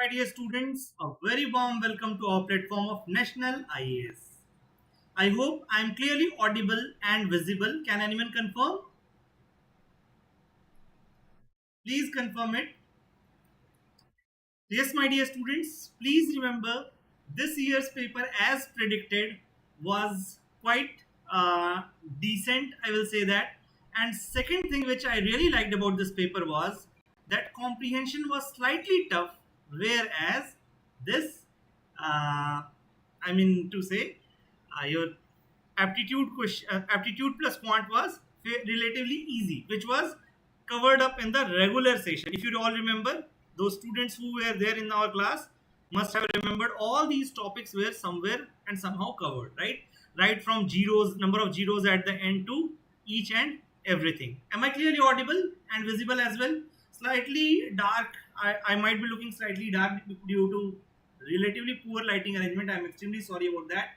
My dear students, a very warm welcome to our platform of National IAS. I hope I am clearly audible and visible. Can anyone confirm? Please confirm it. Yes, my dear students, please remember this year's paper, as predicted, was quite decent. I will say that. And second thing which I really liked about this paper was that comprehension was slightly tough, whereas this, I mean to say, your aptitude plus quant was relatively easy, which was covered up in the regular session. If you all remember, those students who were there in our class must have remembered all these topics were somewhere and somehow covered, right from zeros, number of zeros at the end, to each and everything. Am I clearly audible and visible as well? Slightly dark. I might be looking slightly dark due to relatively poor lighting arrangement. I'm extremely sorry about that,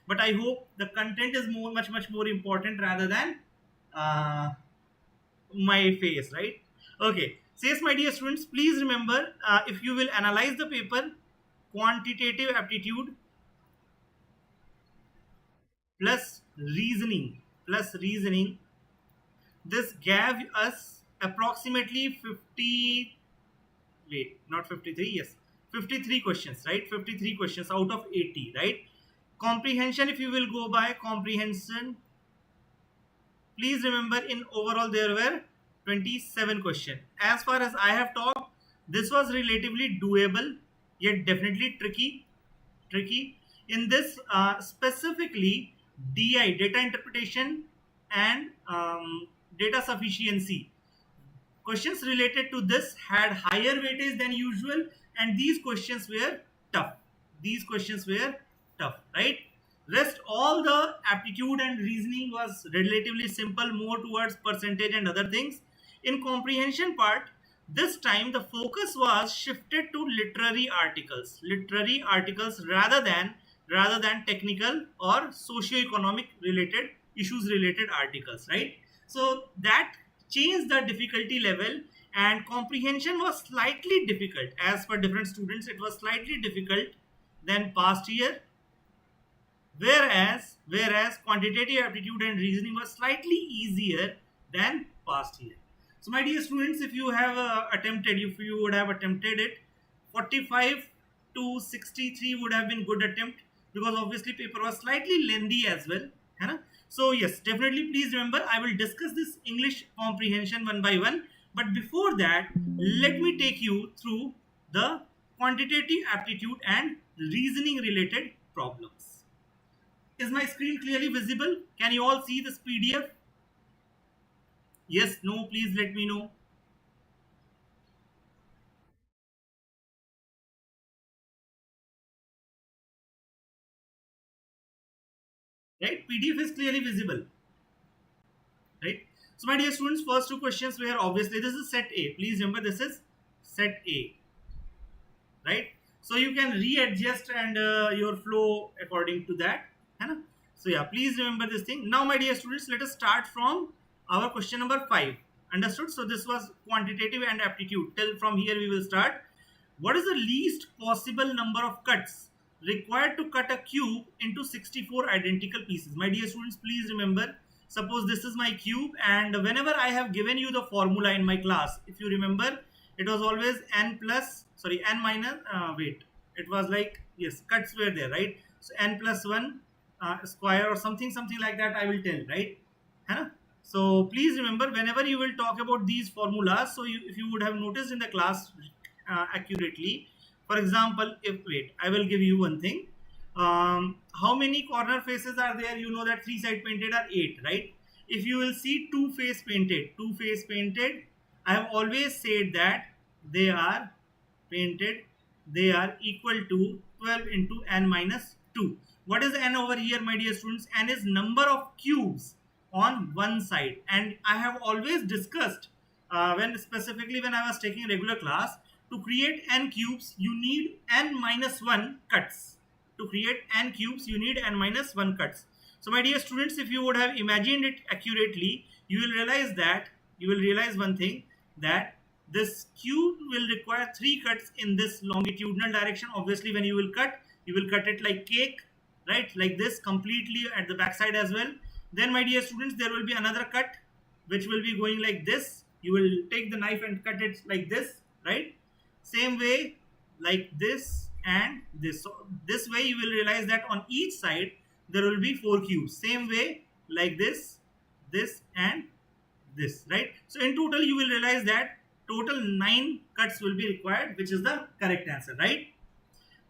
but I hope the content is much more important rather than uh, my face, right? Okay. Says, my dear students, please remember, if you will analyze the paper, quantitative aptitude plus reasoning, this gave us approximately 50, wait, not 53, yes, 53 questions, right? 53 questions out of 80, right? Comprehension, if you will go by comprehension, please remember, in overall there were 27 questions. As far as I have talked, this was relatively doable, yet definitely tricky. In this, specifically, DI, data interpretation, and data sufficiency, questions related to this had higher weightage than usual, and these questions were tough. Right? Rest all the aptitude and reasoning was relatively simple, more towards percentage and other things. In comprehension part, this time the focus was shifted to literary articles rather than technical or socio-economic related issues related articles, right? So that changed the difficulty level, and comprehension was slightly difficult. As for different students, it was slightly difficult than past year, whereas quantitative aptitude and reasoning was slightly easier than past year. So my dear students, if you would have attempted it, 45 to 63 would have been good attempt, because obviously paper was slightly lengthy as well, है ना? So yes, definitely please remember, I will discuss this English comprehension one by one, but before that, let me take you through the quantitative aptitude and reasoning related problems. Is my screen clearly visible? Can you all see this PDF? Yes, no, please let me know. Right? PDF is clearly visible. Right? So my dear students, first two questions were, obviously this is set A. Please remember, this is set A. Right? So you can readjust and your flow according to that. है ना? So yeah, please remember this thing. Now my dear students, let us start from our question number 5. Understood? So this was quantitative and aptitude. Till from here we will start. What is the least possible number of cuts required to cut a cube into 64 identical pieces? My dear students, please remember, suppose this is my cube, and whenever I have given you the formula in my class, if you remember, it was always n minus, it was like, yes, cuts were there, right? So n plus 1 square or something like that, I will tell, right? Huh? So please remember, whenever you will talk about these formulas, so if you would have noticed in the class accurately, for example, I will give you one thing. How many corner faces are there? You know that 3 side painted are 8, right? If you will see two face painted, I have always said that they are equal to 12 into n minus 2. What is n over here, my dear students? N is number of cubes on one side, and I have always discussed, when I was taking regular class, to create n cubes you need n minus 1 cuts. So my dear students, if you would have imagined it accurately, you will realize one thing, that this cube will require 3 cuts in this longitudinal direction. Obviously, when you will cut it like cake, right? Like this, completely at the back side as well. Then, my dear students, there will be another cut which will be going like this. You will take the knife and cut it like this, right? Same way, like this and this. So this way you will realize that on each side there will be 4 cubes. Same way, like this and this, right? So in total you will realize that total 9 cuts will be required, which is the correct answer, right?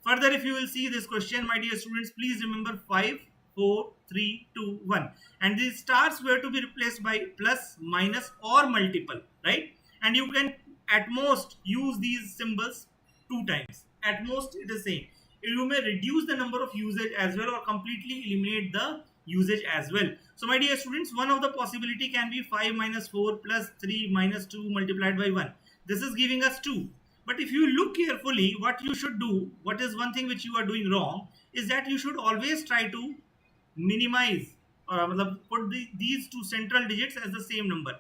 Further, if you will see this question, my dear students, please remember 5, 4, 3, 2, 1. And these stars were to be replaced by plus, minus or multiple, right? And you can at most use these symbols 2 times. At most it is same. You may reduce the number of usage as well or completely eliminate the usage as well. So my dear students, one of the possibility can be 5 minus 4 plus 3 minus 2 multiplied by 1. This is giving us 2. But if you look carefully, what you should do, what is one thing which you are doing wrong, is that you should always try to minimize or put these 2 central digits as the same number.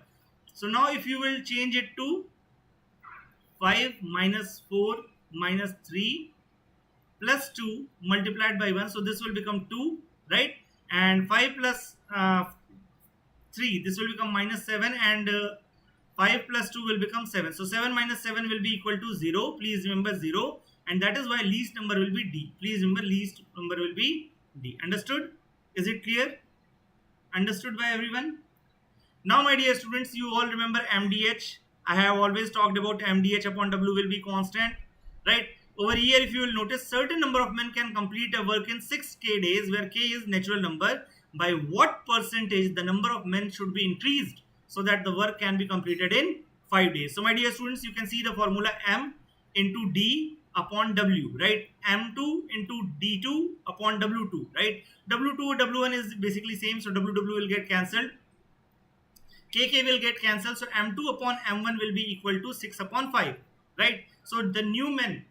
So now if you will change it to 5 minus 4 minus 3 plus 2 multiplied by 1, so this will become 2, right? And 5 plus 3, this will become minus 7, and 5 plus 2 will become 7. So 7 minus 7 will be equal to 0. Please remember 0. And that is why least number will be D. Please remember least number will be D. Understood? Is it clear? Understood by everyone? Now my dear students, you all remember MDH. I have always talked about MDH upon W will be constant. Right? Over here, if you will notice, certain number of men can complete a work in 6k days, where k is natural number. By what percentage the number of men should be increased so that the work can be completed in 5 days? So my dear students, you can see the formula M into D upon W, right? M2 into D2 upon W2, right? W2 W1 is basically same, so WW will get cancelled. KK will get cancelled, so M2 upon M1 will be equal to 6 upon 5, right? So the new men,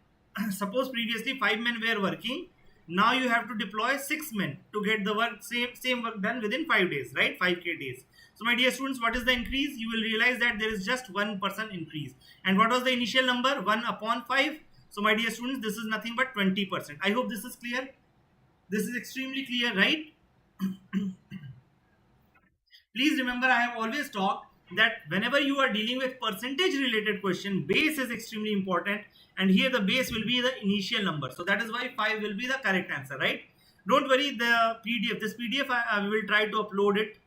suppose previously 5 men were working, now you have to deploy 6 men to get the work, same work done within 5 days, right? 5k days. So my dear students, what is the increase? You will realize that there is just 1% increase. And what was the initial number? 1 upon 5. So my dear students, this is nothing but 20%. I hope this is clear. This is extremely clear, right? Please remember, I have always talked that whenever you are dealing with percentage related question, base is extremely important, and here the base will be the initial number. So that is why 5 will be the correct answer, right? Don't worry, the PDF, this PDF I will try to upload it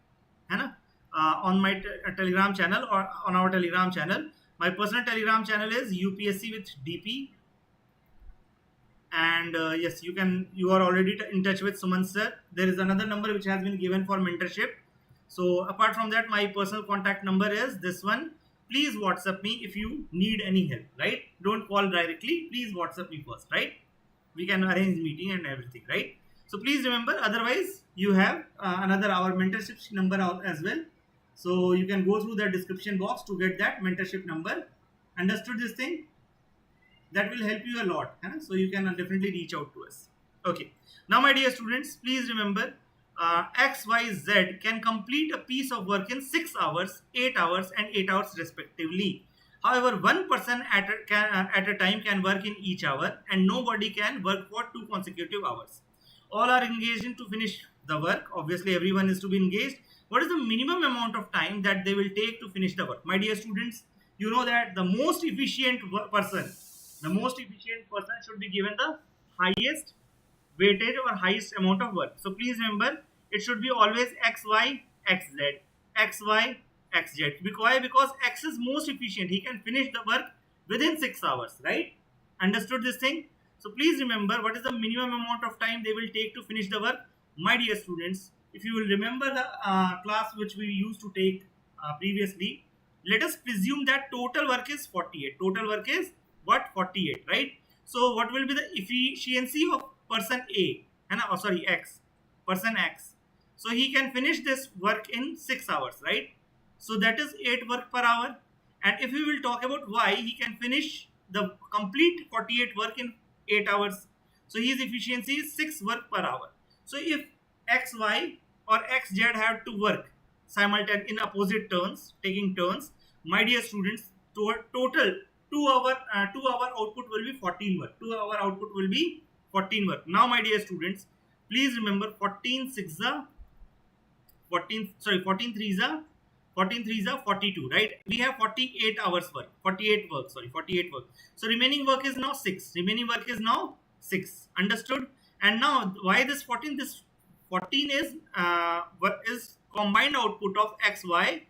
on my Telegram channel or on our Telegram channel. My personal Telegram channel is UPSC with DP. And yes, you are already in touch with Suman sir. There is another number which has been given for mentorship. So apart from that, my personal contact number is this one. Please WhatsApp me if you need any help, right? Don't call directly. Please WhatsApp me first, right? We can arrange meeting and everything, right? So please remember, otherwise you have another our mentorship number as well. So you can go through the description box to get that mentorship number. Understood this thing? That will help you a lot. So you can definitely reach out to us. Okay. Now my dear students, please remember, X, Y, Z can complete a piece of work in 6 hours, 8 hours and 8 hours respectively. However, one person at a time can work in each hour, and nobody can work for 2 consecutive hours. All are engaged in to finish the work. Obviously, everyone is to be engaged. What is the minimum amount of time that they will take to finish the work? My dear students, you know that the most efficient person should be given the highest weightage or highest amount of work. So please remember, it should be always X, Y, X, Z. X, Y, X, Z. Why? Because X is most efficient. He can finish the work within 6 hours, right? Understood this thing? So please remember, what is the minimum amount of time they will take to finish the work? My dear students, if you will remember the class which we used to take previously, let us presume that total work is 48. Total work is what? 48, right? So what will be the efficiency of person A? X. Person X. So he can finish this work in 6 hours, right? So that is 8 work per hour. And if we will talk about Y, he can finish the complete 48 work in 8 hours. So his efficiency is 6 work per hour. So if XY or XZ have to work simultaneously in opposite turns, taking turns, my dear students, total 2 hour output will be 14 work. 2 hour output will be 14 work. Now my dear students, please remember 14 6 are 14, sorry, 14 3s are 14 3s are 42, right? We have 48 hours work, 48 work, sorry, 48 work. So remaining work is now 6. Remaining work is now 6. Understood? And now why this 14? This 14 is what is combined output of xy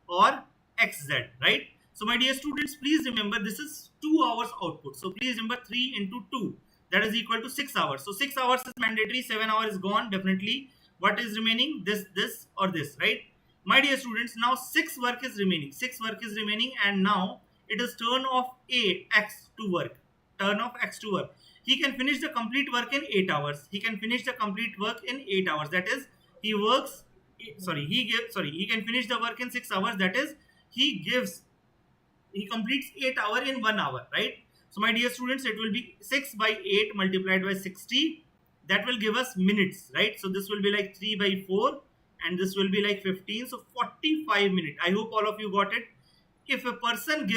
or xz, right? So my dear students, please remember this is 2 hours output. So please remember 3 into 2, that is equal to 6 hours. So 6 hours is mandatory, 7 hours is gone definitely. What is remaining? This or this, right? My dear students, now 6 work is remaining. 6 work is remaining, and now it is turn of X to work. Turn of X to work. He can finish the complete work in 8 hours. He can finish the complete work in 8 hours. That is, he works, he can finish the work in 6 hours. That is, he completes 8 hours in 1 hour, right? So my dear students, it will be 6 by 8 multiplied by 60. That will give us minutes, right? So this will be like 3 by 4 and this will be like 15. So 45 minutes. I hope all of you got it. If a person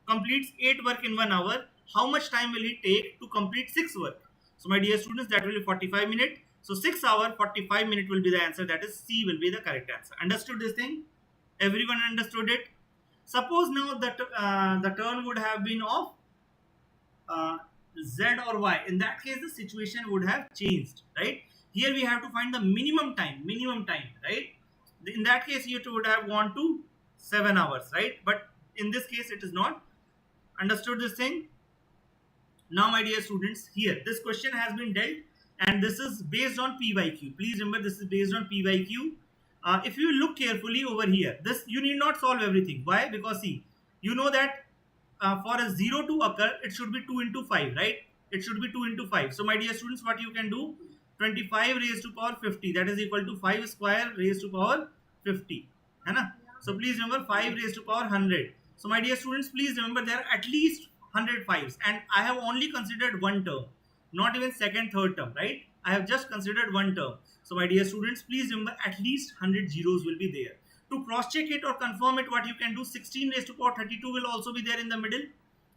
completes 8 work in 1 hour, how much time will he take to complete 6 work? So my dear students, that will be 45 minutes. So 6 hour 45 minutes will be the answer. That is C will be the correct answer. Understood this thing? Everyone understood it? Suppose now that the turn would have been of Z or Y. In that case, the situation would have changed, right? Here we have to find the minimum time, right? In that case, you would have gone to 7 hours, right? But in this case, it is not. Understood this thing? Now, my dear students, here, this question has been dealt and this is based on PYQ. Please remember, this is based on PYQ. If you look carefully over here, this you need not solve everything. Why? Because see, you know that for a 0 to occur, it should be 2 into 5, right? It should be 2 into 5. So my dear students, what you can do, 25 raised to power 50, that is equal to 5 square raised to power 50. Hai? So please remember 5 raised to power 100. So my dear students, please remember there are at least 100 5s and I have only considered one term, not even second, third term, right? I have just considered one term. So my dear students, please remember at least 100 zeros will be there. To cross check it or confirm it, what you can do, 16 raised to power 32 will also be there in the middle.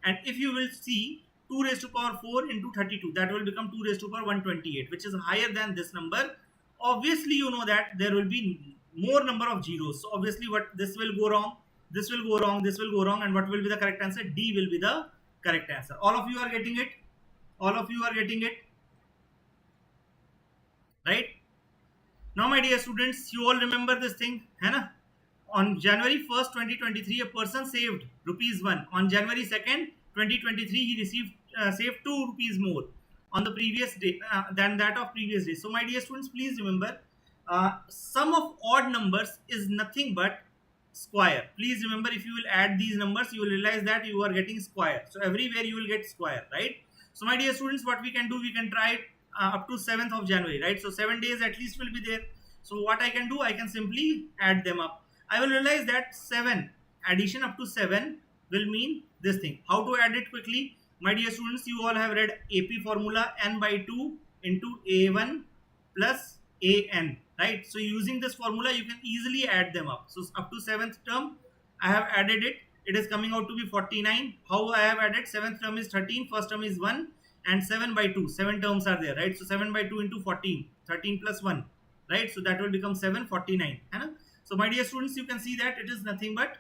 And if you will see 2 raised to power 4 into 32, that will become 2 raised to power 128, which is higher than this number. Obviously, you know that there will be more number of zeros. So obviously, this will go wrong, this will go wrong, this will go wrong, and what will be the correct answer? D will be the correct answer. All of you are getting it? All of you are getting it? Right? Now, my dear students, you all remember this thing, hai na? On January 1st, 2023, a person saved ₹1. On January 2nd, 2023, he saved 2 rupees more on the previous day than that of previous day. So, my dear students, please remember, sum of odd numbers is nothing but square. Please remember, if you will add these numbers, you will realize that you are getting square. So, everywhere you will get square, right? So, my dear students, what we can do, we can try up to 7th of January, right? So, 7 days at least will be there. So, what I can do, I can simply add them up. I will realize that 7, addition up to 7 will mean this thing. How to add it quickly? My dear students, you all have read AP formula, n by 2 into A1 plus AN, right? So using this formula, you can easily add them up. So up to 7th term, I have added it. It is coming out to be 49. How I have added? 7th term is 13, first term is 1 and 7 by 2. 7 terms are there, right? So 7 by 2 into 14, 13 plus 1, right? So that will become 749. So my dear students, you can see that it is nothing but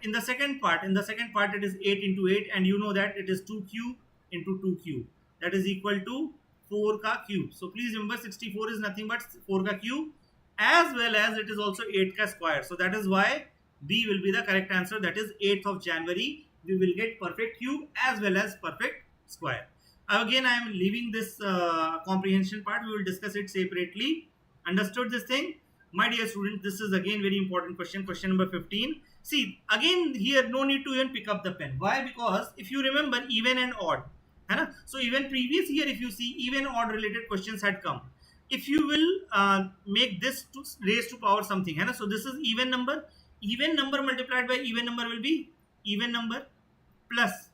in the second part it is 8 into 8 and you know that it is 2 cube into 2 cube. That is equal to 4 ka cube. So please remember 64 is nothing but 4 ka cube as well as it is also 8 ka square. So that is why B will be the correct answer. That is 8th of January. We will get perfect cube as well as perfect square. Again, I am leaving this comprehension part. We will discuss it separately. Understood this thing? My dear student, this is again very important question. Question number 15. See, again here no need to even pick up the pen. Why? Because if you remember even and odd. So even previous year if you see even odd related questions had come. If you will make this to raised to power something. So this is even number. Even number multiplied by even number will be even number plus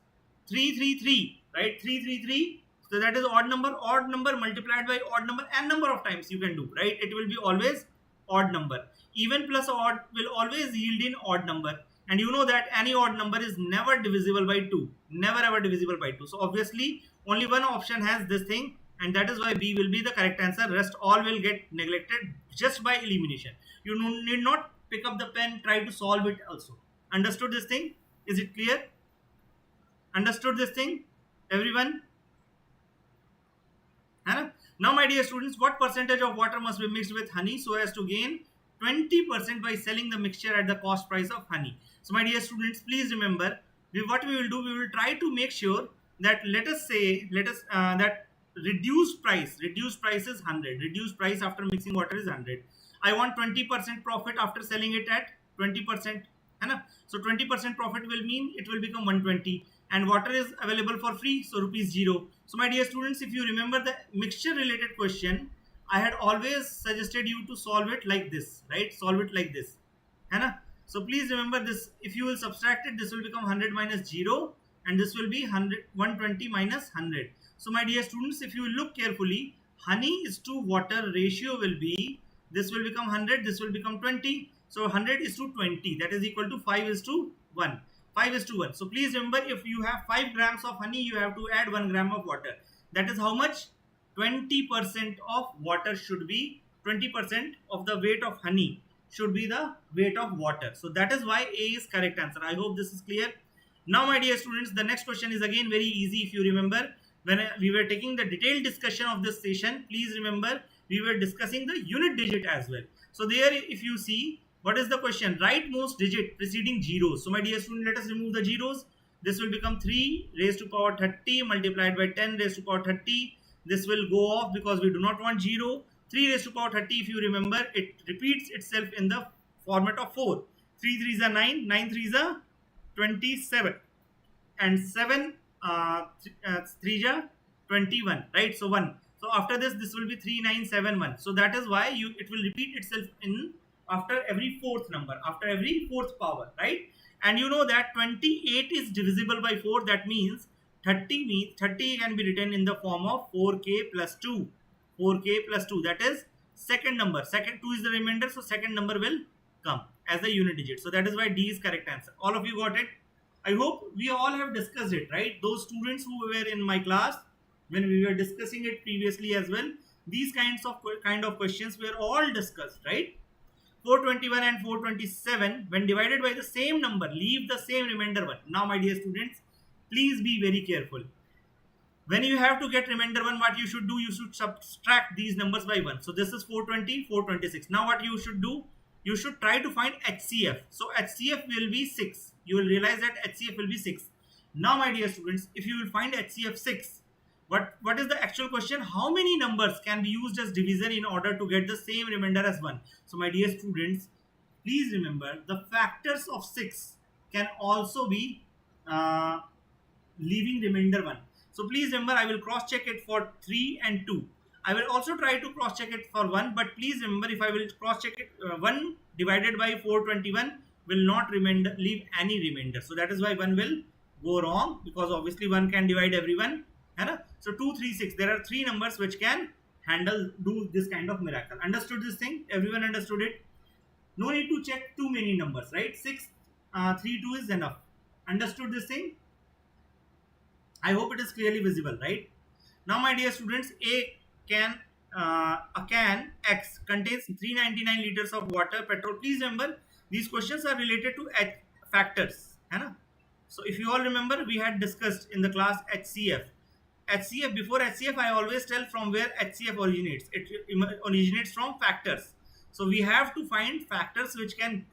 333. Right? 333. So that is odd number multiplied by odd number and number of times you can do. Right? It will be always odd number. Even plus odd will always yield in odd number. And you know that any odd number is never divisible by 2. Never ever divisible by 2. So obviously only one option has this thing, and that is why B will be the correct answer. Rest all will get neglected just by elimination. You need not pick up the pen, try to solve it also. Understood this thing? Is it clear? Understood this thing? Everyone? है? Now my dear students, what percentage of water must be mixed with honey so as to gain 20% by selling the mixture at the cost price of honey? So my dear students, please remember, what we will do, we will try to make sure that that reduced price is 100. Reduced price after mixing water is 100. I want 20% profit after selling it at 20%. है ना? So 20% profit will mean it will become 120, and water is available for free, so rupees 0. So my dear students, if you remember the mixture related question, I had always suggested you to solve it like this, right? Solve it like this, है ना? So please remember this. If you will subtract it, this will become 100 minus 0, and this will be 120 minus 100. So my dear students, if you look carefully, honey is to water ratio will be, this will become 100, this will become 20. So 100 is to 20, that is equal to 5 is to 1. 5 is to 1. So please remember, if you have 5 grams of honey, you have to add 1 gram of water. That is how much? 20% of water should be, 20% of the weight of honey should be the weight of water. So that is why A is correct answer. I hope this is clear. Now my dear students, the next question is again very easy. If you remember, when we were taking the detailed discussion of this session, please remember we were discussing the unit digit as well. So there, if you see, what is the question? Rightmost digit preceding zeros. So my dear student, let us remove the zeros. This will become 3 raised to power 30 multiplied by 10 raised to power 30. This will go off because we do not want 0. 3 raised to power 30, if you remember, it repeats itself in the format of 4. 3 3s are 9, 9 3s are 27, and 7 3s are 21, right? So 1. So after this will be 3971. So that is why it will repeat itself in after every fourth number, after every fourth power, right? And you know that 28 is divisible by 4. That means 30 can be written in the form of 4k plus 2. 4k plus 2, that is second number. Second 2 is the remainder, so second number will come as a unit digit. So that is why D is correct answer. All of you got it? I hope we all have discussed it, right? Those students who were in my class when we were discussing it previously as well, these kind of questions were all discussed, right? 421 and 427, when divided by the same number, leave the same remainder 1. Now my dear students, please be very careful. When you have to get remainder 1, what you should do, you should subtract these numbers by 1. So this is 420, 426. Now what you should do, you should try to find HCF. So HCF will be 6. You will realize that HCF will be 6. Now my dear students, if you will find HCF 6, what is the actual question? How many numbers can be used as divisor in order to get the same remainder as 1? So my dear students, please remember the factors of 6 can also be leaving remainder 1. So please remember, I will cross check it for 3 and 2. I will also try to cross check it for 1, but please remember, if I will cross check it, 1 divided by 421 will not leave any remainder. So that is why 1 will go wrong, because obviously 1 can divide everyone. So 2, 3, 6. There are 3 numbers which can do this kind of miracle. Understood this thing? Everyone understood it? No need to check too many numbers, right? 6, 3, 2 is enough. Understood this thing? I hope it is clearly visible, right? Now my dear students, a can X contains 399 liters of water, petrol. Please remember, these questions are related to factors. So if you all remember, we had discussed in the class HCF. Before HCF, I always tell from where HCF originates. It originates from factors. So we have to find factors which can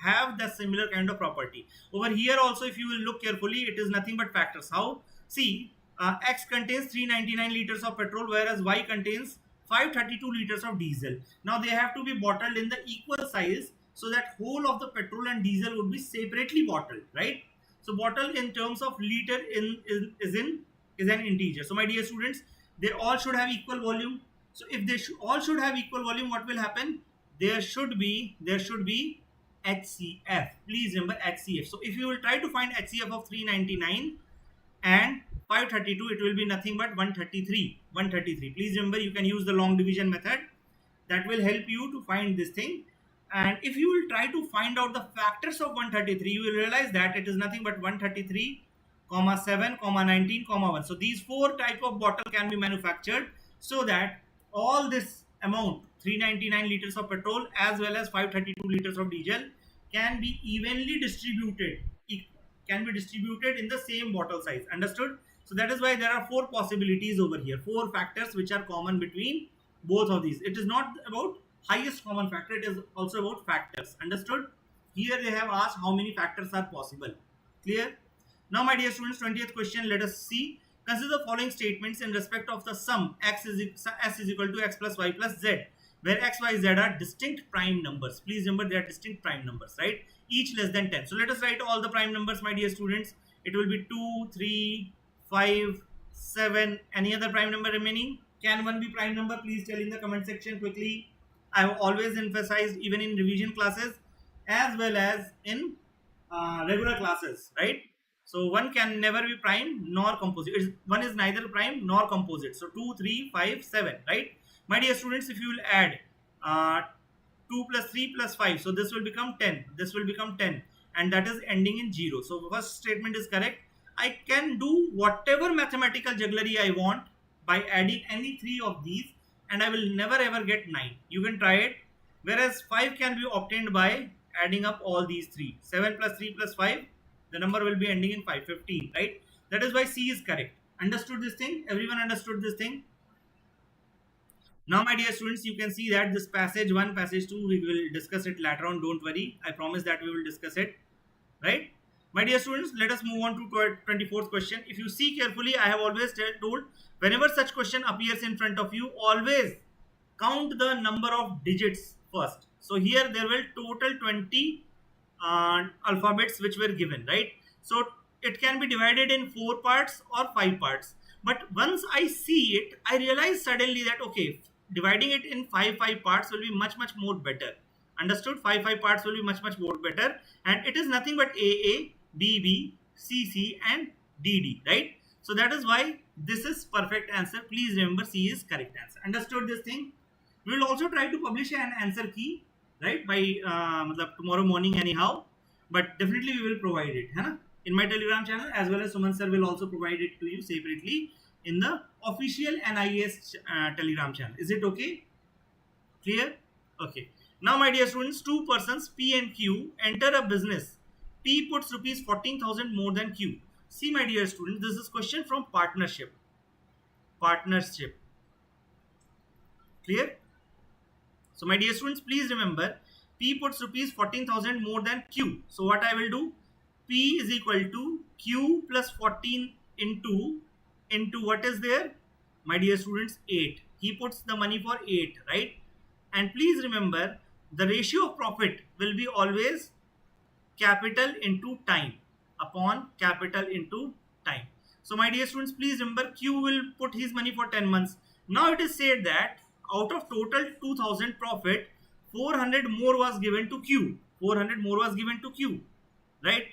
have the similar kind of property. Over here also, if you will look carefully, it is nothing but factors. How? See, X contains 399 liters of petrol, whereas Y contains 532 liters of diesel. Now they have to be bottled in the equal size, so that whole of the petrol and diesel would be separately bottled, right? So bottle in terms of liter is an integer. So my dear students, they all should have equal volume. So if they all should have equal volume, what will happen? There should be HCF. Please remember HCF. So if you will try to find HCF of 399 and 532, it will be nothing but 133. Please remember, you can use the long division method. That will help you to find this thing. And if you will try to find out the factors of 133, you will realize that it is nothing but 133 comma 7 comma 19 comma 1. So these four type of bottle can be manufactured, so that all this amount 399 liters of petrol as well as 532 liters of diesel can be evenly distributed, can be distributed in the same bottle size. Understood? So that is why there are four possibilities over here, four factors which are common between both of these. It is not about highest common factor, it is also about factors. Understood? Here they have asked how many factors are possible. Clear? Now my dear students, 20th question, let us see. Consider the following statements in respect of the sum s is equal to x plus y plus z, where x, y, z are distinct prime numbers. Please remember they are distinct prime numbers, right? Each less than 10. So let us write all the prime numbers, my dear students. It will be 2, 3, 5, 7. Any other prime number remaining? Can one be prime number? Please tell in the comment section quickly. I have always emphasized, even in revision classes as well as in regular classes, right? So one can never be prime nor composite. One is neither prime nor composite. So 2, 3, 5, 7, right? My dear students, if you will add uh, 2 plus 3 plus 5, so this will become 10. This will become 10, and that is ending in 0. So first statement is correct. I can do whatever mathematical jugglery I want by adding any three of these, and I will never ever get 9. You can try it. Whereas 5 can be obtained by adding up all these three. 7 plus 3 plus 5, the number will be ending in 5, 15, right? That is why C is correct. Understood this thing? Everyone understood this thing? Now, my dear students, you can see that this passage 1, passage 2, we will discuss it later on. Don't worry. I promise that we will discuss it, right? My dear students, let us move on to 24th question. If you see carefully, I have always told, whenever such question appears in front of you, always count the number of digits first. So here there will total 20 alphabets which were given, right? So it can be divided in 4 parts or 5 parts. But once I see it, I realize suddenly that okay, dividing it in 5 parts will be much more better. Understood? 5 parts will be much more better, and it is nothing but AA, BB, CC, and DD, right? So that is why this is perfect answer. Please remember C is correct answer. Understood this thing? We will also try to publish an answer key, right, by tomorrow morning anyhow, but definitely we will provide it, है ना? In my Telegram channel, as well as Suman sir will also provide it to you separately in the official NIS Telegram channel. Is it okay? Clear? Okay. Now, my dear students, two persons P and Q enter a business. P puts rupees 14,000 more than Q. See, my dear students, this is question from partnership. Partnership. Clear? So, my dear students, please remember, P puts rupees 14,000 more than Q. So, what I will do? P is equal to Q plus 14 into what is there? My dear students, 8. He puts the money for 8, right? And please remember, the ratio of profit will be always capital into time upon capital into time. So my dear students, please remember, Q will put his money for 10 months. Now it is said that out of total 2000 profit, 400 more was given to Q. 400 more was given to Q, right?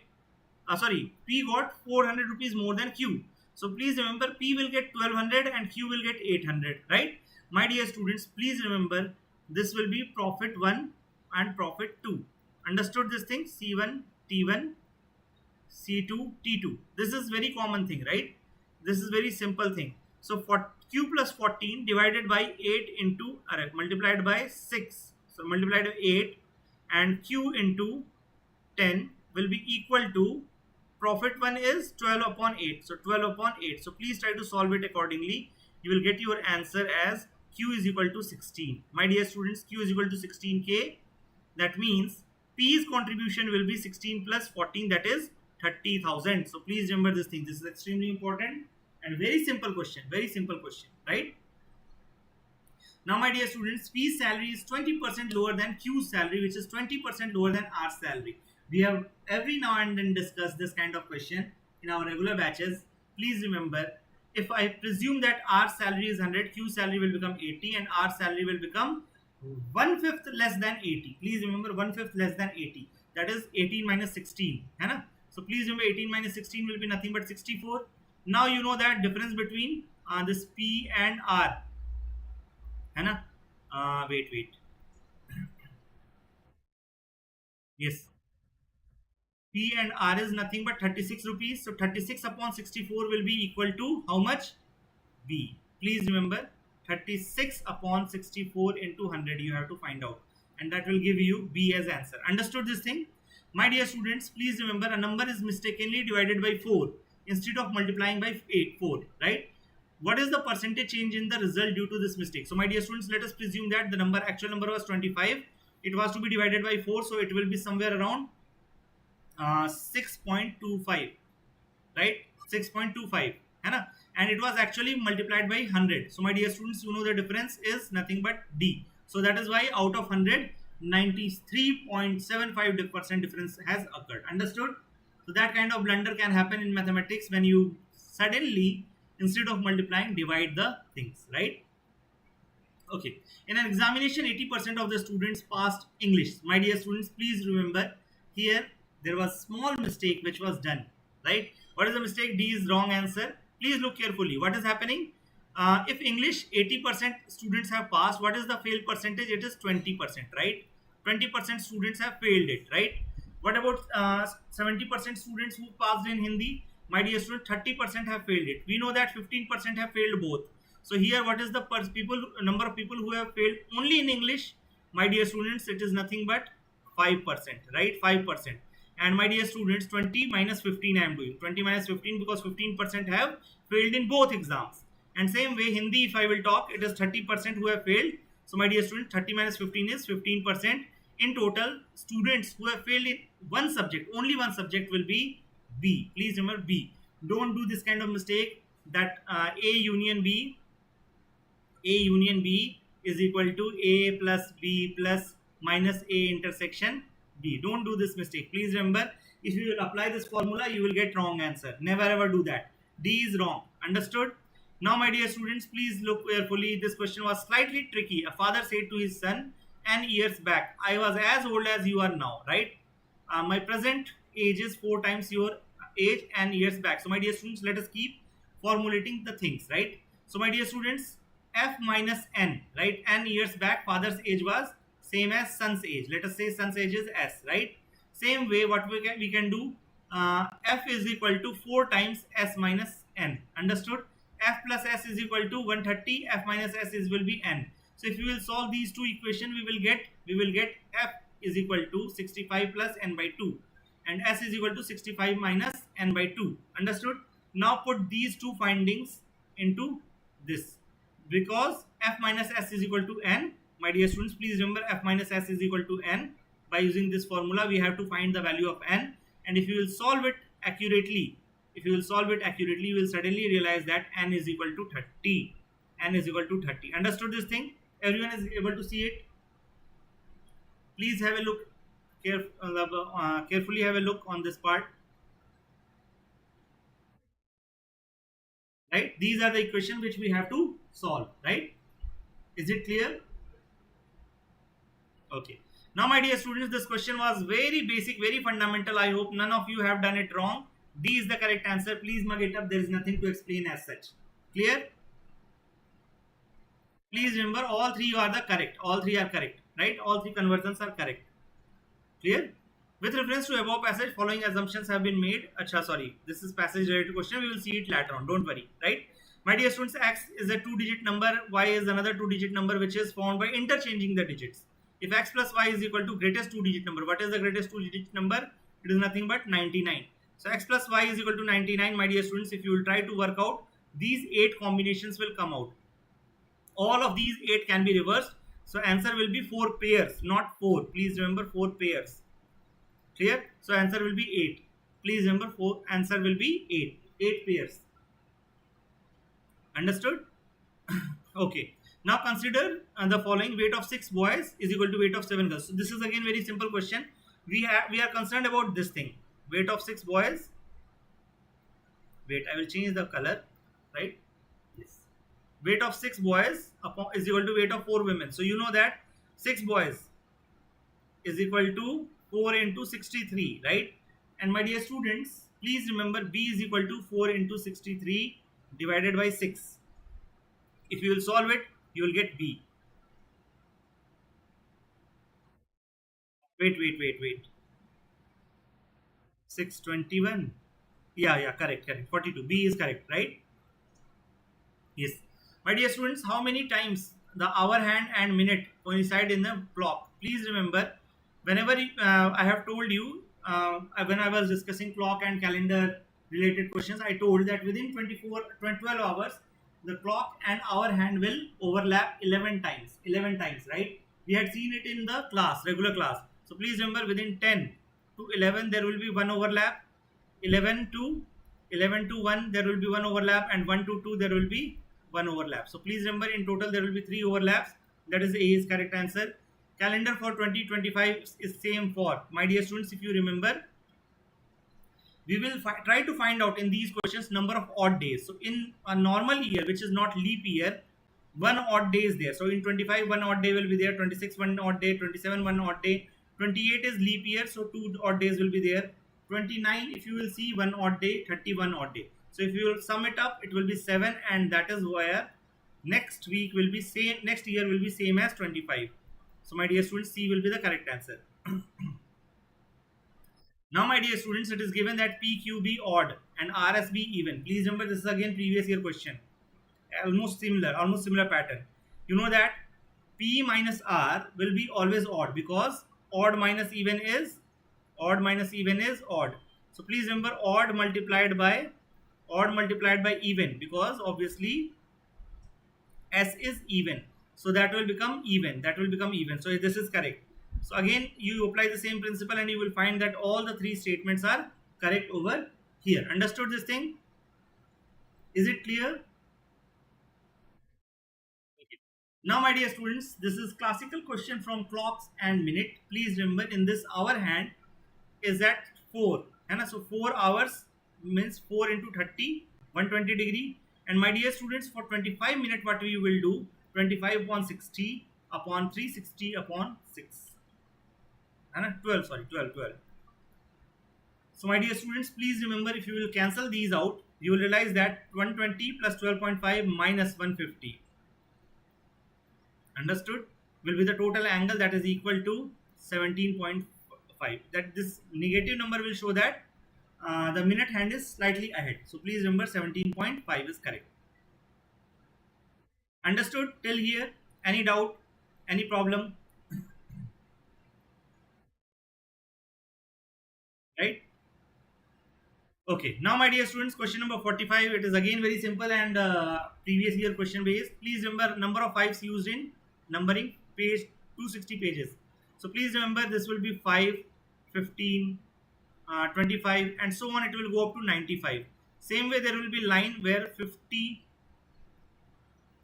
Sorry, P got 400 rupees more than Q. So please remember, P will get 1200 and Q will get 800, right? My dear students, please remember, this will be profit 1 and profit 2. Understood this thing? C1, T1, C2, T2. This is very common thing, right? This is very simple thing. So for Q plus 14 divided by 8 into, multiplied by 6. So multiplied by 8 and Q into 10 will be equal to, profit 1 is 12 upon 8. So 12 upon 8. So please try to solve it accordingly. You will get your answer as Q is equal to 16. My dear students, Q is equal to 16K. That means P's contribution will be 16 plus 14, that is 30,000. So please remember this thing. This is extremely important and very simple question. Very simple question, right? Now, my dear students, P's salary is 20% lower than Q's salary, which is 20% lower than our salary. We have every now and then discussed this kind of question in our regular batches. Please remember, if I presume that our salary is 100, Q's salary will become 80 and our salary will become 1/5 less than 80. Please remember, 1/5 less than 80. That is 18 minus 16. Hai na? So please remember, 18 minus 16 will be nothing but 64. Now you know that difference between this P and R. Hai na? Wait. Yes. P and R is nothing but 36 rupees. So 36 upon 64 will be equal to how much? B. Please remember 36 upon 64 into 100 you have to find out, and that will give you B as answer. Understood this thing? My dear students, please remember a number is mistakenly divided by 4 instead of multiplying by 4, right? What is the percentage change in the result due to this mistake? So my dear students, let us presume that the actual number was 25. It was to be divided by 4, so it will be somewhere around 6.25, right? 6.25 है ना, and it was actually multiplied by 100. So my dear students, you know the difference is nothing but D. So that is why out of 100, 93.75% difference has occurred. Understood? So that kind of blunder can happen in mathematics when you suddenly, instead of multiplying, divide the things, right? Okay. In an examination, 80% of the students passed English. My dear students, please remember here there was small mistake which was done. Right? What is the mistake? D is wrong answer. Please look carefully. What is happening? If English 80% students have passed, what is the fail percentage? It is 20%. Right? 20% students have failed it. Right? What about 70% students who passed in Hindi? My dear student, 30% have failed it. We know that 15% have failed both. So here, what is the number of people who have failed only in English? My dear students, it is nothing but 5%, right? 5%. And my dear students, 20 minus 15 I am doing. 20 minus 15 because 15% have failed in both exams. And same way, Hindi, if I will talk, it is 30% who have failed. So my dear students, 30 minus 15 is 15%. In total, students who have failed in one subject, only one subject will be B. Please remember B. Don't do this kind of mistake that A union B is equal to A plus B plus minus A intersection B. Don't do this mistake. Please remember, if you will apply this formula, you will get wrong answer. Never ever do that. D is wrong. Understood? Now, my dear students, please look carefully. This question was slightly tricky. A father said to his son, "N years back, I was as old as you are now, right? My present age is 4 times your age and years back." So, my dear students, let us keep formulating the things, right? So, my dear students, F minus N, right? N years back, father's age was same as son's age. Let us say son's age is S, right? Same way, what we can do, F is equal to 4 times S minus N. Understood? F plus S is equal to 130. F minus S is will be N. So if we will solve these two equations, we will get F is equal to 65 plus N by 2, and S is equal to 65 minus N by 2. Understood? Now put these two findings into this, because F minus S is equal to N. My dear students, please remember F minus S is equal to N. By using this formula, we have to find the value of N, and if you will solve it accurately, you will suddenly realize that N is equal to 30. N is equal to 30. Understood this thing? Everyone is able to see it? Please have a look. Carefully have a look on this part. Right? These are the equations which we have to solve. Right? Is it clear? Okay. Now, my dear students, this question was very basic, very fundamental. I hope none of you have done it wrong. D is the correct answer. Please mug it up. There is nothing to explain as such. Clear? Please remember, all three are the correct. All three are correct. Right? All three conversions are correct. Clear? With reference to above passage, following assumptions have been made. Acha, sorry. This is passage related question. We will see it later on. Don't worry. Right? My dear students, X is a 2-digit number. Y is another 2-digit number which is found by interchanging the digits. If X plus Y is equal to greatest 2-digit number, what is the greatest 2-digit number? It is nothing but 99. So X plus Y is equal to 99. My dear students, if you will try to work out, these 8 combinations will come out. All of these 8 can be reversed. So answer will be 4 pairs, not 4. Please remember 4 pairs. Clear? So answer will be 8. Please remember answer will be 8. 8 pairs. Understood? Okay. Now consider the following: weight of 6 boys is equal to weight of 7 girls. So this is again very simple question. We are concerned about this thing. Weight of 6 boys. Wait, I will change the color. Right? Yes. Weight of 6 boys is equal to weight of 4 women. So you know that 6 boys is equal to 4 into 63, right? And my dear students, please remember B is equal to 4 into 63 divided by 6. If you will solve it, you will get B. Wait. 621. Yeah, correct, 42. B is correct, right? Yes. My dear students, how many times the hour hand and minute coincide in the clock? Please remember, whenever I have told you, when I was discussing clock and calendar related questions, I told that within 12 hours, the clock and hour hand will overlap 11 times. 11 times, right? We had seen it in the class, regular class. So please remember, within 10 to 11, there will be one overlap. 11 to 11 to 1 there will be one overlap, and 1 to 2 there will be one overlap. So please remember, in total there will be three overlaps. That is, A is correct answer. Calendar for 2025 is same for, my dear students, if you remember, we will try to find out in these questions number of odd days. So in a normal year, which is not leap year, one odd day is there. So in 25, one odd day will be there. 26, one odd day. 27, one odd day. 28 is leap year, so two odd days will be there. 29, if you will see, one odd day. 31 odd day. So if you will sum it up, it will be 7, and that is where next week will be same. Next year will be same as 25. So my dear students, C will be the correct answer. Now, my dear students, it is given that PQB odd and RSB even. Please remember, this is again previous year question. Almost similar pattern. You know that P minus R will be always odd, because odd minus even is odd. So please remember, odd multiplied by even, because obviously S is even. So that will become even. So this is correct. So again, you apply the same principle and you will find that all the three statements are correct over here. Understood this thing? Is it clear? Okay. Now, my dear students, this is classical question from clocks and minute. Please remember, in this hour hand is at 4. And so 4 hours means 4 into 30, 120 degree. And my dear students, for 25 minutes, what we will do, 25 upon 60 upon 360 upon 6. And 12. So my dear students, please remember, if you will cancel these out, you will realize that 120 plus 12.5 minus 150. Understood? Will be the total angle, that is equal to 17.5. That this negative number will show that the minute hand is slightly ahead. So please remember, 17.5 is correct. Understood till here? Any doubt? Any problem? Right? Okay. Now, my dear students, question number 45. It is again very simple and previous year question based. Please remember, number of 5s used in numbering, page 260 pages. So please remember, this will be 5, 15, 25, and so on. It will go up to 95. Same way, there will be line where 50,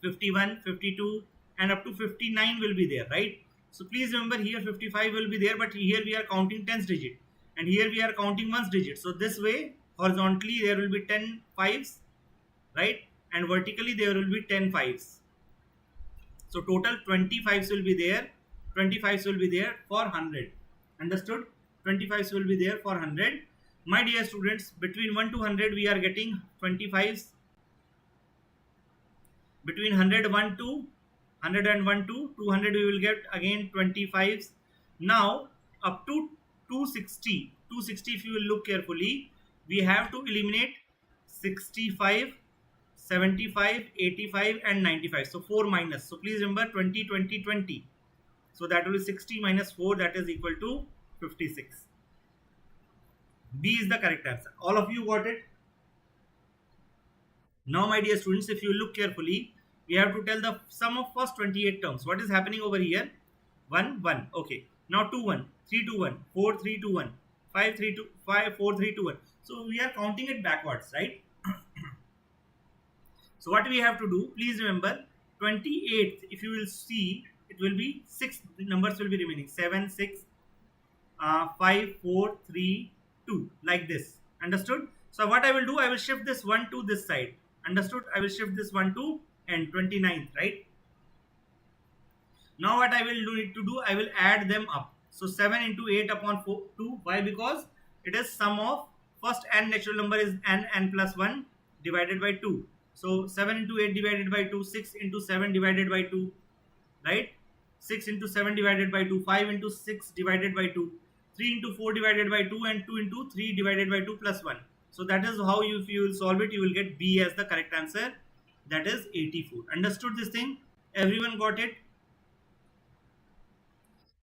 51, 52, and up to 59 will be there, right? So please remember, here 55 will be there, but here we are counting tens digit, and here we are counting ones digit. So this way, horizontally there will be 10 5s, right? And vertically there will be 10 5s. So total 25s will be there. 25s will be there for 100. Understood? 25s will be there for 100. My dear students, between 1 to 100 we are getting 25s. Between 101 to 101 to 200 we will get again 25s. Now up to 260, if you will look carefully, we have to eliminate 65, 75, 85 and 95. So 4 minus. So please remember, 20, 20, 20. So that will be 60 minus 4, that is equal to 56. B is the correct answer. All of you got it? Now, my dear students, if you look carefully, we have to tell the sum of first 28 terms. What is happening over here? 1, 1. Okay. Now 2, 1, 3, 2, 1, 4, 3, 2, 1, 5, 3, 2, 5, 4, 3, 2, 1. So we are counting it backwards, right? So what we have to do, please remember, 28th, if you will see, it will be 6 numbers will be remaining. 7, 6, 5, 4, 3, 2, like this. Understood? So what I will do, I will shift this 1 to this side. Understood? I will shift this 1 to and 29th, right? Now what I will need to do, I will add them up. So 7 into 8 upon 4, 2. Why? Because it is sum of first n natural number is n plus 1 divided by 2. So 7 into 8 divided by 2, 6 into 7 divided by 2, right? 6 into 7 divided by 2, 5 into 6 divided by 2, 3 into 4 divided by 2 and 2 into 3 divided by 2 plus 1. So that is how if you will solve it, you will get B as the correct answer. That is 84. Understood this thing? Everyone got it?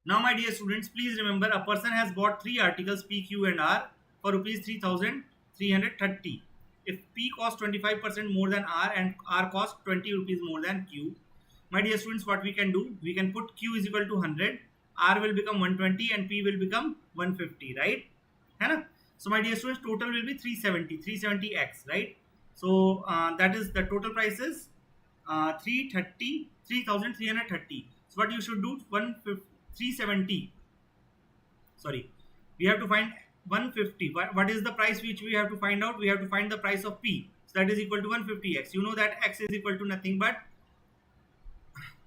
Now my dear students, please remember a person has bought 3 articles P, Q and R for rupees 3,330. If P costs 25% more than R and R costs 20 rupees more than Q, my dear students, what we can do? We can put Q is equal to 100, R will become 120 and P will become 150, right? है So my dear students, total will be 370x, right? So that is the total price is 3,330. So what you should do, 370. Sorry, we have to find 150. What is the price which we have to find out? We have to find the price of P. So that is equal to 150x. You know that x is equal to nothing but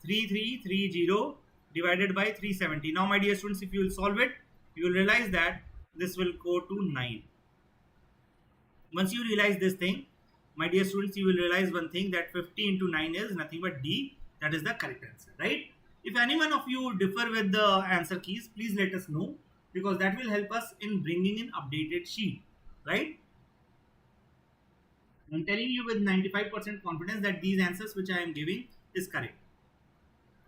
3330 divided by 370. Now my dear students, if you will solve it, you will realize that this will go to 9. Once you realize this thing, my dear students, you will realize one thing, that 50 into 9 is nothing but D. That is the correct answer, right? If any one of you differ with the answer keys, please let us know, because that will help us in bringing in updated sheet, right? I'm telling you with 95% confidence that these answers which I am giving is correct,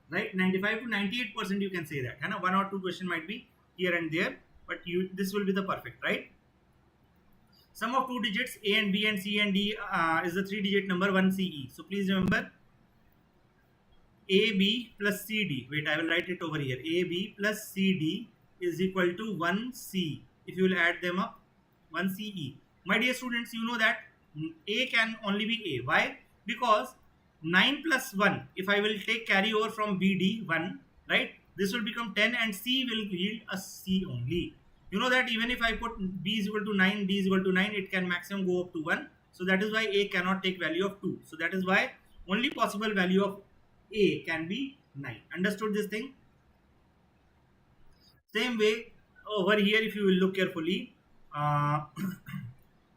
right? 95 to 98% you can say that. And one or two question might be here and there, but this will be the perfect, right? Sum of two digits A and B and C and D is the 3-digit number 1CE. So please remember, AB plus CD. Wait, I will write it over here. AB plus CD is equal to 1C. If you will add them up, 1CE. My dear students, you know that A can only be A. Why? Because 9 plus 1, if I will take carry over from BD 1, right? This will become 10 and C will yield a C only. You know that even if I put B is equal to 9, D is equal to 9, it can maximum go up to 1. So that is why A cannot take value of 2. So that is why only possible value of A can be 9. Understood this thing? Same way over here, if you will look carefully,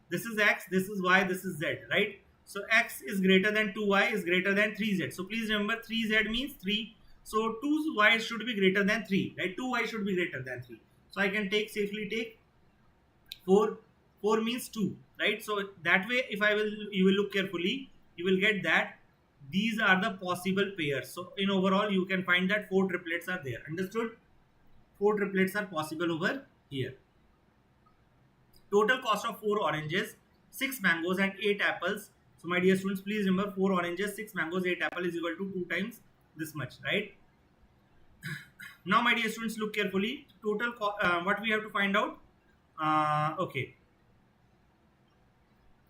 this is X, this is Y, this is Z, right? So X is greater than 2Y is greater than 3Z. So please remember 3Z means 3. So 2Y should be greater than 3, right? 2Y should be greater than 3. So I can safely take 4. 4 means 2, right? So that way, if you will look carefully, you will get that these are the possible pairs. So in overall, you can find that 4 triplets are there. Understood? 4 triplets are possible over here. Total cost of 4 oranges, 6 mangoes and 8 apples. So my dear students, please remember 4 oranges, 6 mangoes, 8 apples is equal to 2 times this much, right? Now my dear students, look carefully. Total what we have to find out? Okay.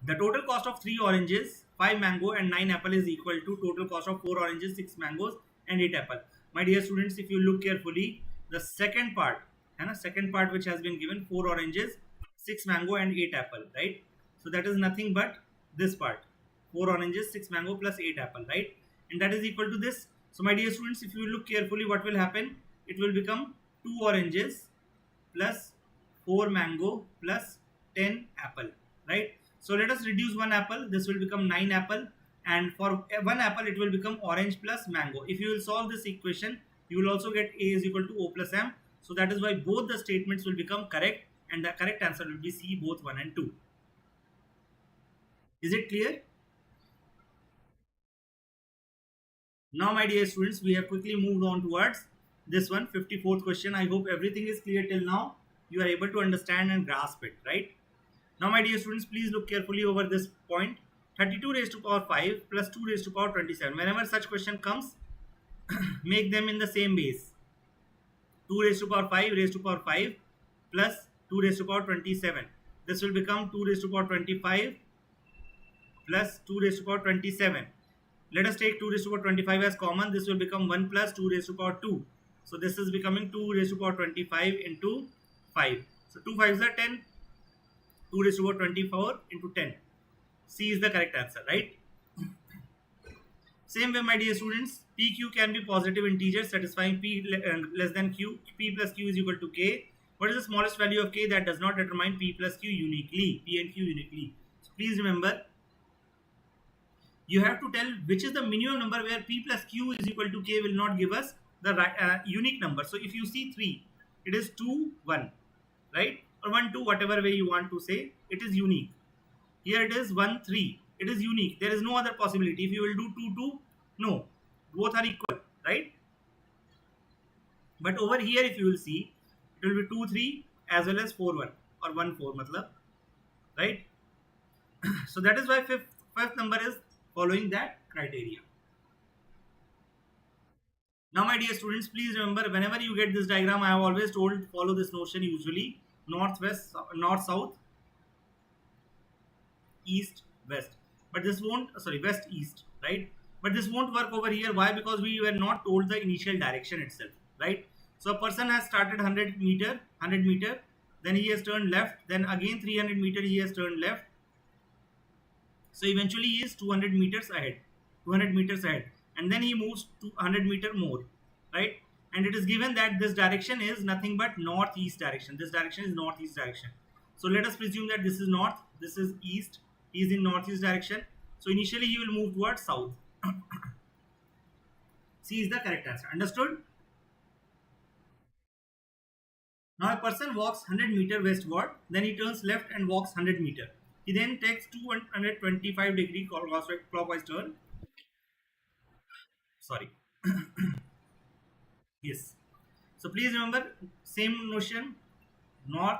The total cost of 3 oranges, 5 mango and 9 apple is equal to total cost of 4 oranges, 6 mangoes and 8 apple. My dear students, if you look carefully, the second part, which has been given, 4 oranges, 6 mango and 8 apple, right? So that is nothing but this part, 4 oranges, 6 mango plus 8 apple, right? And that is equal to this. So my dear students, if you look carefully, what will happen? It will become 2 oranges plus 4 mango plus 10 apple, right? So let us reduce 1 apple. This will become 9 apple, and for 1 apple it will become orange plus mango. If you will solve this equation, you will also get A is equal to O plus M. So that is why both the statements will become correct, and the correct answer will be C, both 1 and 2. Is it clear? Now my dear students, we have quickly moved on towards this one, 54th question. I hope everything is clear till now. You are able to understand and grasp it, right? Now my dear students, please look carefully over this point. 32 raised to power 5 plus 2 raised to power 27. Whenever such question comes, make them in the same base. 2 raised to power 5 raised to power 5 plus 2 raised to power 27. This will become 2 raised to power 25 plus 2 raised to power 27. Let us take 2 raised to power 25 as common. This will become 1 plus 2 raised to power 2. So this is becoming 2 raised to power 25 into 5. So 2 5s are 10. 2 raised to power 24 into 10. C is the correct answer, right? Same way, my dear students, PQ can be positive integers satisfying P less than Q. P plus Q is equal to K. What is the smallest value of K that does not determine P plus Q uniquely? P and Q uniquely. So please remember, you have to tell which is the minimum number where P plus Q is equal to K will not give us the unique number. So if you see 3, it is 2, 1. right? Or 1 2, whatever way you want to say, it is unique. Here it is 1 3, it is unique. There is no other possibility. If you will do 2 2, no, both are equal, right? But over here, if you will see, it will be 2 3 as well as 4 1 or 1 4, matlab, right? So that is why fifth number is following that criteria. Now, my dear students, please remember, whenever you get this diagram, I have always told follow this notion usually: north west, north south, east west. But this won't, sorry, west east, right? But this won't work over here. Why? Because we were not told the initial direction itself, right? So a person has started 100 meter, then he has turned left, then again 300 meter he has turned left. So eventually he is 200 meters ahead, 200 meters ahead, and then he moves 200 meter more, right? And it is given that this direction is nothing but northeast direction. This direction is northeast direction. So let us presume that this is north, this is east, he is in northeast direction. So initially he will move towards south. C is the correct answer. Understood? Now a person walks 100 meter westward, then he turns left and walks 100 meter. He then takes 225-degree clockwise turn. Sorry. Yes. So please remember, same notion, north,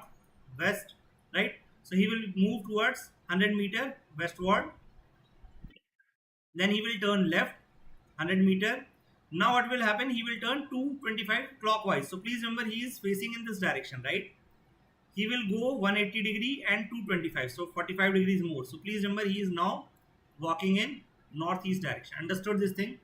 west, right? So he will move towards 100 meter westward. Then he will turn left 100 meter. Now what will happen? He will turn 225 clockwise. So please remember, he is facing in this direction, right? He will go 180 degree and 225. So 45 degrees more. So please remember, he is now walking in northeast direction. Understood this thing?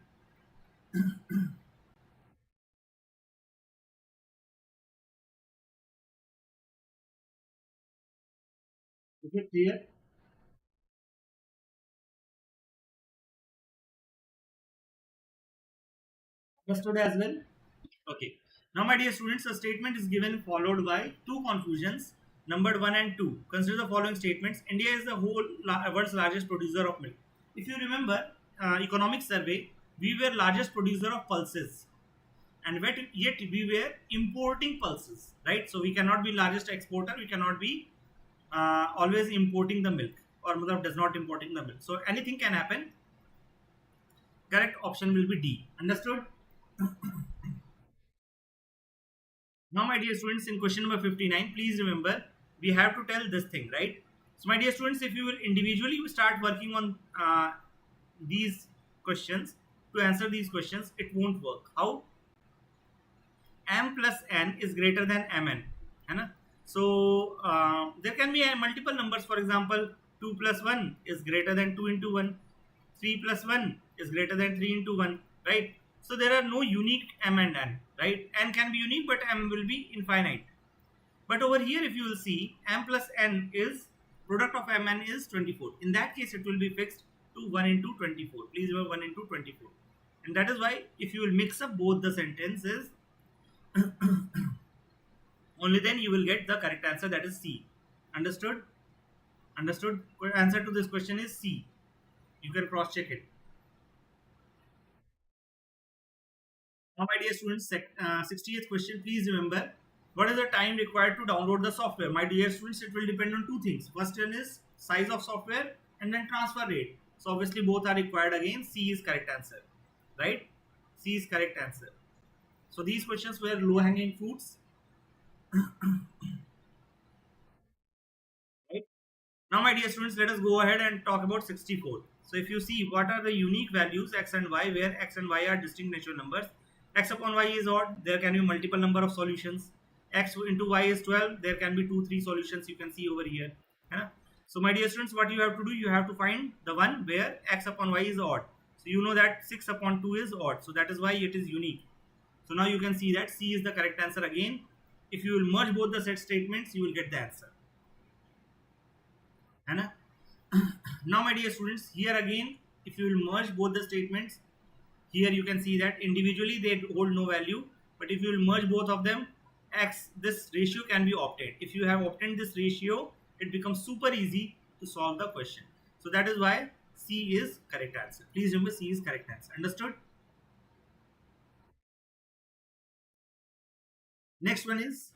Is it clear? Understood as well? Okay. Now, my dear students, a statement is given followed by two conclusions, numbered 1 and 2. Consider the following statements. India is the whole world's largest producer of milk. If you remember, economic survey, we were largest producer of pulses, and yet we were importing pulses, right? So we cannot be largest exporter. We cannot be always importing the milk, or does not importing the milk. So anything can happen. Correct option will be D. Understood? Now, my dear students, in question number 59, please remember, we have to tell this thing, right? So, my dear students, if you will individually start working on these questions, to answer these questions, it won't work. How? M plus N is greater than Mn. Hai? So, there can be multiple numbers. For example, 2 plus 1 is greater than 2 into 1. 3 plus 1 is greater than 3 into 1, right? So there are no unique M and N, right? N can be unique, but M will be infinite. But over here, if you will see, M plus N is, product of Mn is 24. In that case, it will be fixed to 1 into 24. Please remember 1 into 24. And that is why, if you will mix up both the sentences, only then you will get the correct answer, that is C. Understood? Understood? Answer to this question is C. You can cross check it. Now, my dear students, 60th question, please remember, what is the time required to download the software? My dear students, it will depend on two things. First one is size of software, and then transfer rate. So obviously both are required. Again, C is correct answer, right? C is correct answer. So these questions were low hanging fruits. Right? Now, my dear students, let us go ahead and talk about 64. So if you see, what are the unique values x and y, where x and y are distinct natural numbers. X upon y is odd, there can be multiple number of solutions. X into y is 12, there can be 2 3 solutions, you can see over here. So my dear students, what you have to do, you have to find the one where x upon y is odd. So you know that 6 upon 2 is odd, so that is why it is unique. So now you can see that C is the correct answer. Again, if you will merge both the set statements, you will get the answer. Now, my dear students, here again, if you will merge both the statements, here you can see that individually they hold no value, but if you will merge both of them, this ratio can be obtained. If you have obtained this ratio, it becomes super easy to solve the question. So that is why C is correct answer. Please remember, C is correct answer. Understood? Next one is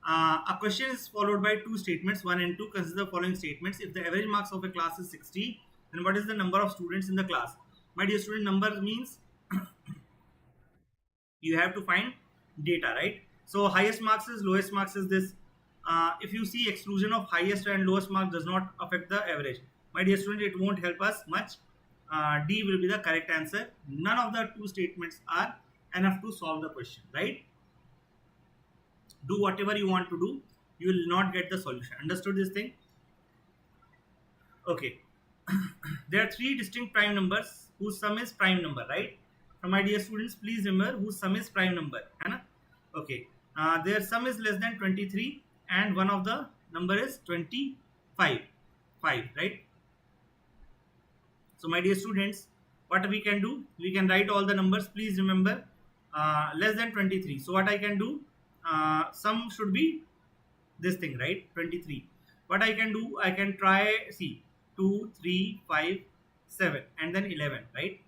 A question is followed by two statements, 1 and 2. Consider the following statements. If the average marks of a class is 60, then what is the number of students in the class? My dear student, number means you have to find data, right? So highest marks is, lowest marks is this. If you see exclusion of highest and lowest mark does not affect the average, my dear student, it won't help us much. D will be the correct answer. None of the two statements are enough to solve the question, right? Do whatever you want to do, you will not get the solution. Understood this thing? Okay. There are three distinct prime numbers whose sum is prime number, right? So my dear students, please remember whose sum is prime number, है ना? Okay. Their sum is less than 23 and one of the number is 25, 5, right? So my dear students, what we can do, we can write all the numbers. Please remember less than 23. So what I can do, sum should be this thing, right? 23. What I can do, I can try, see, 2, 3, 5, 7 and then 11, right?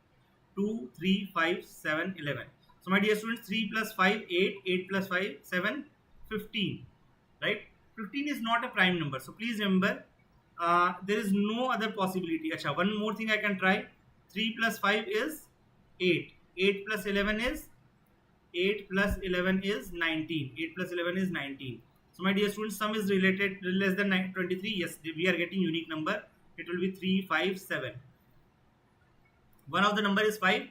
2, 3, 5, 7, 11. So my dear students, 3 plus 5, 8, 8 plus 5, 7, 15, right? 15 is not a prime number. So please remember, there is no other possibility. Achha, one more thing I can try. 3 plus 5 is 8. 8 plus 11 is 8 plus 11 is 19. 8 plus 11 is 19. So my dear students, sum is related less than 23. Yes, we are getting unique number. It will be 3, 5, 7. One of the number is 5.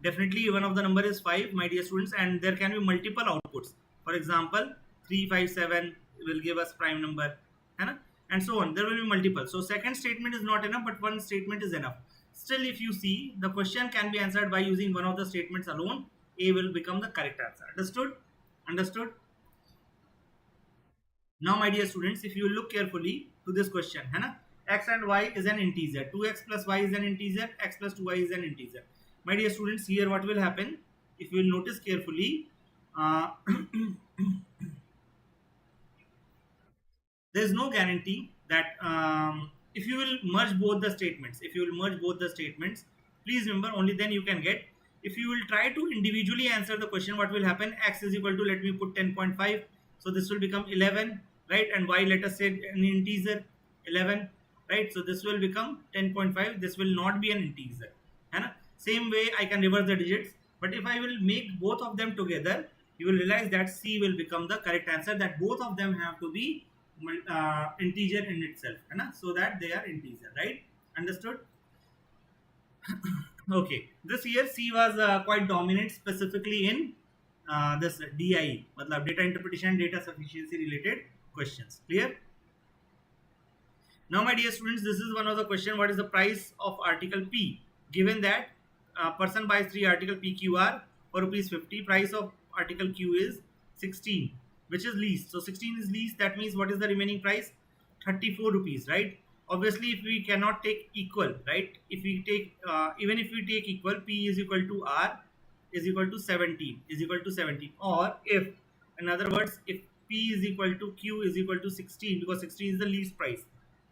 Definitely one of the number is 5, my dear students, and there can be multiple outputs. For example, 3, 5, 7 will give us prime number, and so on. There will be multiple. So second statement is not enough, but one statement is enough. Still, if you see, the question can be answered by using one of the statements alone. A will become the correct answer. Understood? Understood? Now, my dear students, if you look carefully to this question, x and y is an integer. 2x plus y is an integer. X plus 2y is an integer. My dear students, here what will happen? If you will notice carefully, there is no guarantee that if you will merge both the statements, please remember only then you can get. If you will try to individually answer the question, what will happen? X is equal to, let me put 10.5. So this will become 11, right? And y, let us say an integer 11, right? So this will become 10.5. This will not be an integer. Same way I can reverse the digits. But if I will make both of them together, you will realize that C will become the correct answer, that both of them have to be integer in itself, so that they are integer, right? Understood? Okay, this year C was quite dominant, specifically in this DIE, data interpretation, data sufficiency related questions. Clear? Now, my dear students, this is one of the question. What is the price of article P? Given that person buys 3 article PQR for rupees 50, price of article Q is 16, which is least. So 16 is least. That means what is the remaining price? 34 rupees, right? Obviously, if we cannot take equal, right? If we take even if we take equal, P is equal to R is equal to 17, or if, in other words, if P is equal to Q is equal to 16, because 16 is the least price,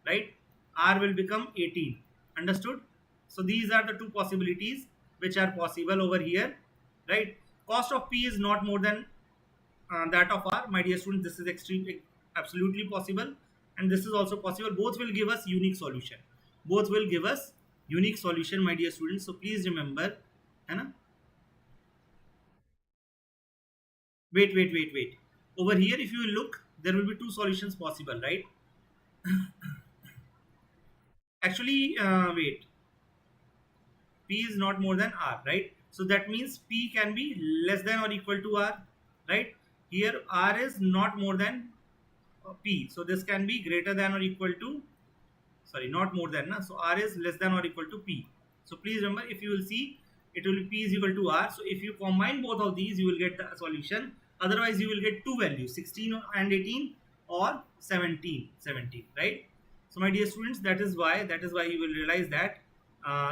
right? R will become 18. Understood? So these are the two possibilities which are possible over here, right? Cost of P is not more than that of R. My dear students, this is extremely absolutely possible, and this is also possible. Both will give us unique solution. Both will give us unique solution, my dear students. So please remember, wait. Over here, if you look, there will be two solutions possible, right? Actually, wait. P is not more than R, right? So that means P can be less than or equal to R, right? Here R is not more than P. So this can be greater than or equal to, sorry, not more than. So R is less than or equal to P. So please remember, if you will see, it will be P is equal to R. So if you combine both of these, you will get the solution. Otherwise, you will get two values, 16 and 18 or 17, right? So my dear students, that is why you will realize that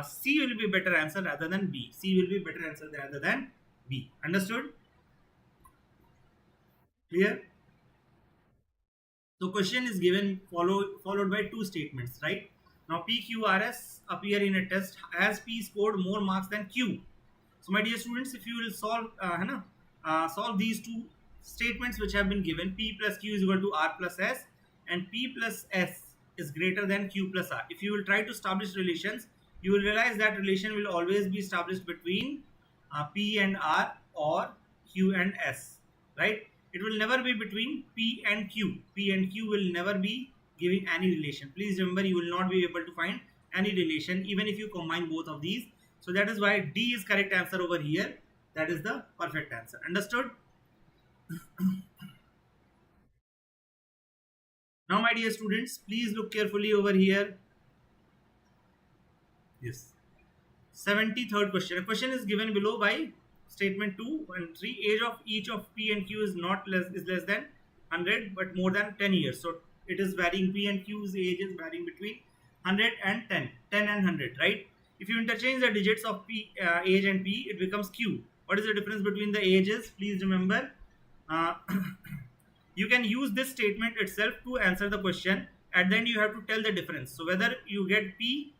C will be better answer rather than B. C will be better answer rather than B. Understood? Clear? So question is given followed by two statements, right? Now PQRS appear in a test. Has P scored more marks than Q? So my dear students, if you will solve solve these two statements which have been given, P plus Q is equal to R plus S, and P plus S is greater than Q plus R. If you will try to establish relations, you will realize that relation will always be established between P and R or Q and S, right? It will never be between P and Q. P and Q will never be giving any relation. Please remember, you will not be able to find any relation even if you combine both of these. So that is why D is correct answer over here. That is the perfect answer. Understood? Now, my dear students, please look carefully over here. Yes. 73rd question. A question is given below by statement 2 and 3. Age of each of P and Q is not less than 100 but more than 10 years. So it is varying. P and Q's age is varying between 100 and 10 and 100, right? If you interchange the digits of P, age and P, it becomes Q. What is the difference between the ages? Please remember, uh, you can use this statement itself to answer the question. At the end, you have to tell the difference. So whether you get P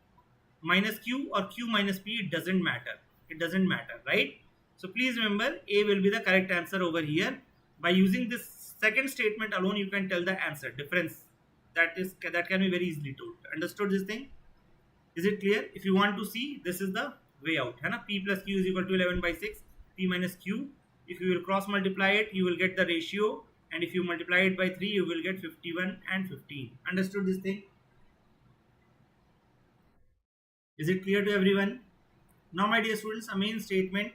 minus Q or Q minus P, it doesn't matter. It doesn't matter, right? So please remember, A will be the correct answer over here. By using this second statement alone, you can tell the answer difference. That can be very easily told. Understood this thing? Is it clear? If you want to see, this is the way out. है ना? P plus Q is equal to 11 by 6. P minus Q. If you will cross multiply it, you will get the ratio. And if you multiply it by 3, you will get 51 and 15. Understood this thing? Is it clear to everyone? Now, my dear students, a main statement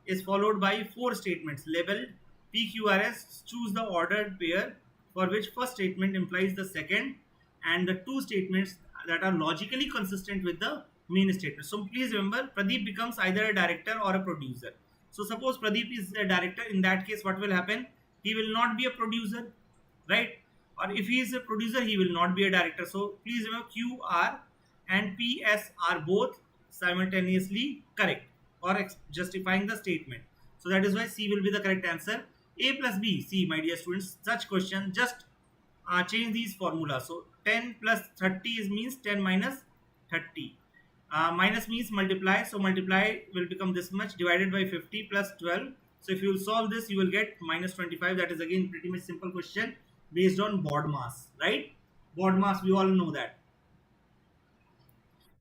is followed by 4 statements labeled PQRS. Choose the ordered pair for which first statement implies the second, and the 2 statements that are logically consistent with the main statement. So please remember, Pradeep becomes either a director or a producer. So suppose Pradeep is a director. In that case, what will happen? He will not be a producer, right? Or if he is a producer, he will not be a director. So please remember, QR and PS are both simultaneously correct or justifying the statement. So that is why C will be the correct answer. A plus B. See, my dear students, such question, just change these formulas. So 10 plus 30 means 10 minus 30. Minus means multiply. So multiply will become this much divided by 50 plus 12. So if you will solve this, you will get minus 25. That is again pretty much simple question based on board mass, right? Board mass, we all know that.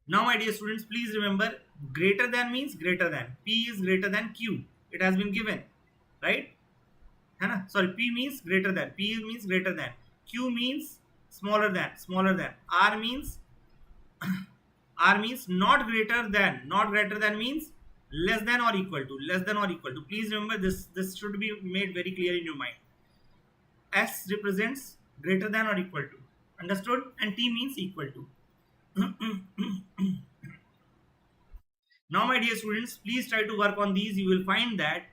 Now, my dear students, please remember, greater than means greater than. P is greater than Q. It has been given, right? Sorry, P means greater than. P means greater than. Q means smaller than. Smaller than. R means not greater than. Not greater than means less than or equal to. Less than or equal to. Please remember this. This should be made very clear in your mind. S represents greater than or equal to. Understood? And T means equal to. Now, my dear students, please try to work on these. You will find that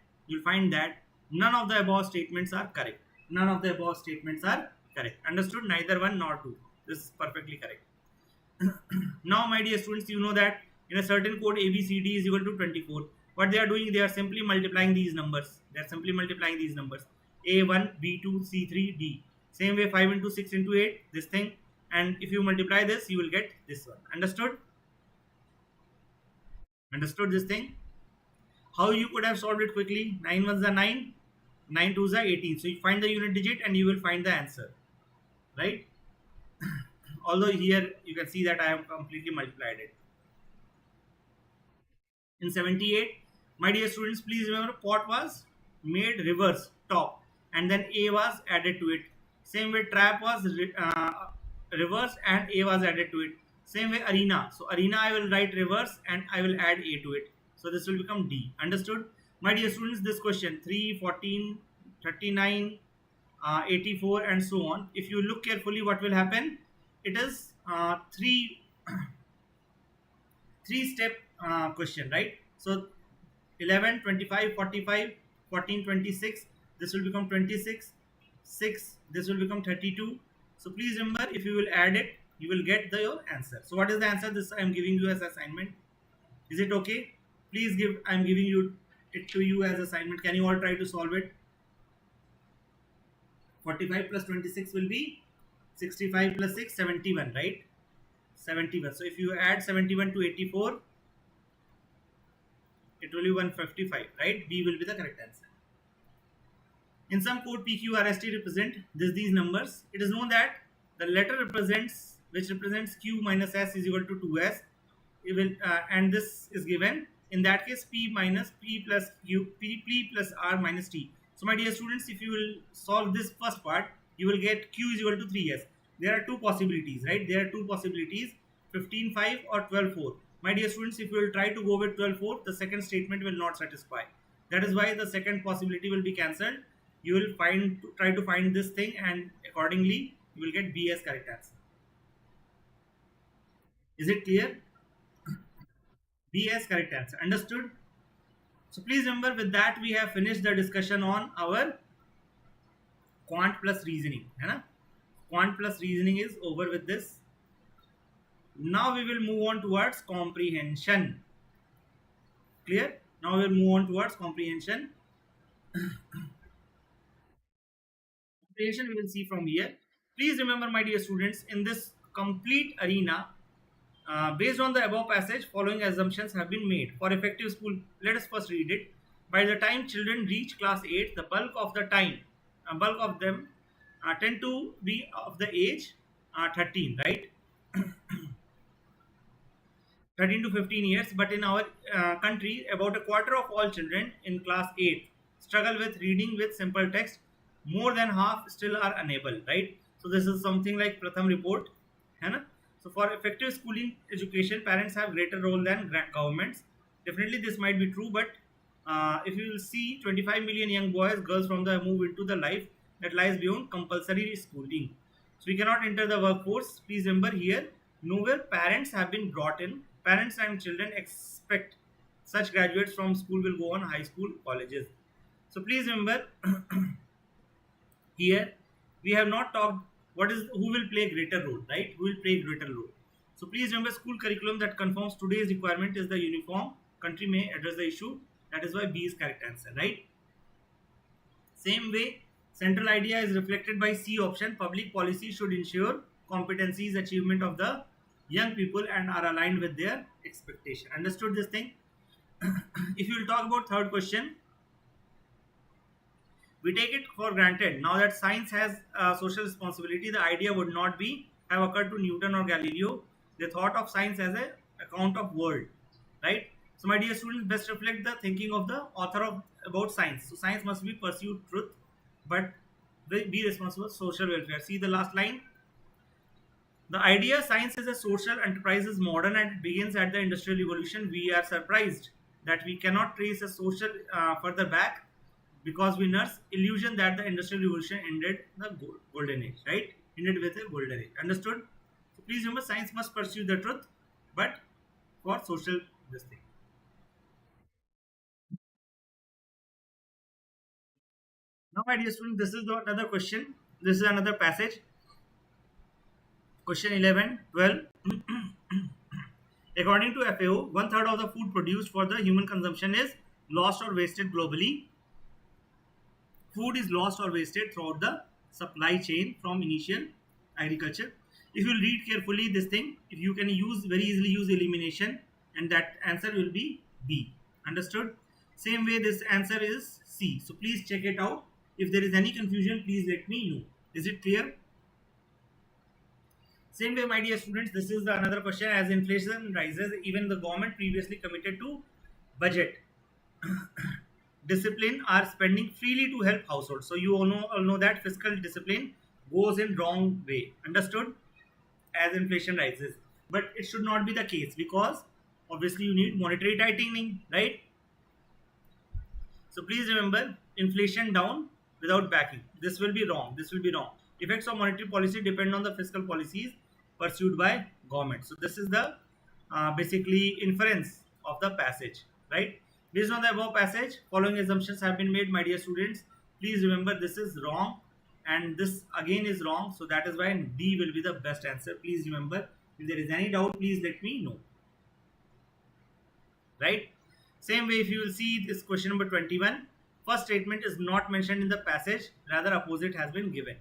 none of the above statements are correct. None of the above statements are correct. Understood? Neither one nor two. This is perfectly correct. Now, my dear students, you know that in a certain code ABCD is equal to 24. What they are doing, they are simply multiplying these numbers. They are simply multiplying these numbers. A1, B2, C3, D. Same way 5 into 6 into 8, this thing. And if you multiply this, you will get this one. Understood? Understood this thing? How you could have solved it quickly? 9 ones are 9, 9 twos are 18. So you find the unit digit and you will find the answer, right? Although here you can see that I have completely multiplied it. In 78, my dear students, please remember, pot was made reverse top and then A was added to it. Same way trap was reverse and A was added to it. Same way arena. So arena I will write reverse and I will add A to it. So this will become D. Understood? My dear students, this question 3, 14, 39, 84 and so on. If you look carefully, what will happen? It is three step question, right? So 11, 25, 45, 14, 26. This will become 26. 6. This will become 32. So please remember, if you will add it, you will get your answer. So what is the answer? This I am giving you as assignment. Is it okay? Please give. I am giving it to you as assignment. Can you all try to solve it? 45 plus 26 will be 65 plus 6, 71, right? 71. So if you add 71 to 84, it will be 155, right? B will be the correct answer. In some code, PQRST represent these numbers. It is known that the letter which represents Q minus S is equal to 2S. Even and this is given. In that case, P minus P plus Q, P plus R minus T. So my dear students, if you will solve this first part, you will get Q is equal to 3S. There are two possibilities, right? There are two possibilities, 15.5 or 12.4. My dear students, if you will try to go with 12.4, the second statement will not satisfy. That is why the second possibility will be cancelled. You will try to find this thing, and accordingly you will get B as correct answer. Is it clear? B as correct answer. Understood? So please remember, with that we have finished the discussion on our quant plus reasoning. है ना? Quant plus reasoning is over with this. Now we will move on towards comprehension. Clear? Now we will move on towards comprehension. Comprehension we will see from here. Please remember, my dear students, in this complete arena, based on the above passage, following assumptions have been made for effective school. Let us first read it. By the time children reach class 8, the bulk of them tend to be of the age 13, right? 13 to 15 years. But in our country, about a quarter of all children in class 8 struggle with reading with simple text. More than half still are unable, right? So this is something like Pratham report, है ना? So for effective schooling education, parents have greater role than governments. Definitely this might be true, but if you will see, 25 million young boys, girls from the move into the life that lies beyond compulsory schooling. So we cannot enter the workforce. Please remember here, nowhere parents have been brought in. Parents and children expect such graduates from school will go on high school, colleges. So please remember, here we have not talked who will play greater role, right? Who will play greater role? So please remember, school curriculum that conforms today's requirement is the uniform. Country may address the issue. That is why B is correct answer, right? Same way, central idea is reflected by C option. Public policy should ensure competencies achievement of the young people and are aligned with their expectation. Understood this thing? If you will talk about third question, we take it for granted now that science has social responsibility. The idea would not have occurred to Newton or Galileo. They thought of science as an account of world, right? So my dear students, best reflect the thinking of the author about science. So science must be pursue truth, but be responsible for social welfare. See the last line. The idea science is a social enterprise is modern and it begins at the industrial revolution. We are surprised that we cannot trace a social further back, because we nurse illusion that the industrial revolution ended the golden age, right? Ended with a golden age. Understood? So please remember, science must pursue the truth, but for social this thing. Now, my dear student, this is another question. This is another passage. Question 11, 12. According to FAO, 1/3 of the food produced for the human consumption is lost or wasted globally. Food is lost or wasted throughout the supply chain from initial agriculture. If you read carefully this thing, if you can very easily use elimination, and that answer will be B. Understood? Same way this answer is C. So please check it out. If there is any confusion, please let me know. Is it clear? Same way, my dear students, this is another question. As inflation rises, even the government previously committed to budget discipline are spending freely to help households. So you all know that fiscal discipline goes in wrong way. Understood? As inflation rises, but it should not be the case, because obviously you need monetary tightening, right? So please remember, inflation down without backing. This will be wrong. This will be wrong. Effects of monetary policy depend on the fiscal policies pursued by government. So this is the basically inference of the passage, right? Based on the above passage, following assumptions have been made, my dear students. Please remember, this is wrong and this again is wrong. So that is why D will be the best answer. Please remember, if there is any doubt, please let me know. Right? Same way, if you will see this question number 21, first statement is not mentioned in the passage, rather opposite has been given.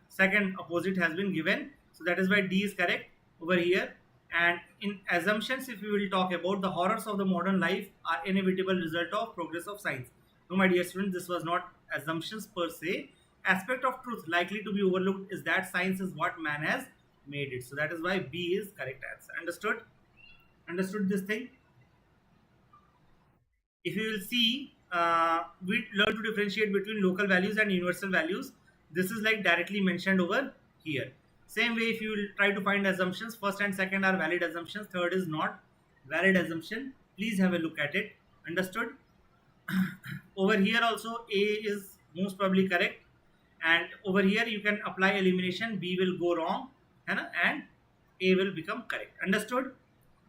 Second opposite has been given. So that is why D is correct over here. And in assumptions, if we will talk about, the horrors of the modern life are inevitable result of progress of science. No, my dear students, this was not assumptions per se. Aspect of truth likely to be overlooked is that science is what man has made it. So that is why B is correct answer. Understood? Understood this thing? If you will see, we learn to differentiate between local values and universal values. This is like directly mentioned over here. Same way, if you will try to find assumptions, first and second are valid assumptions, third is not valid assumption. Please have a look at it. Understood? Over here also A is most probably correct, and over here you can apply elimination, B will go wrong, है ना, and A will become correct. Understood?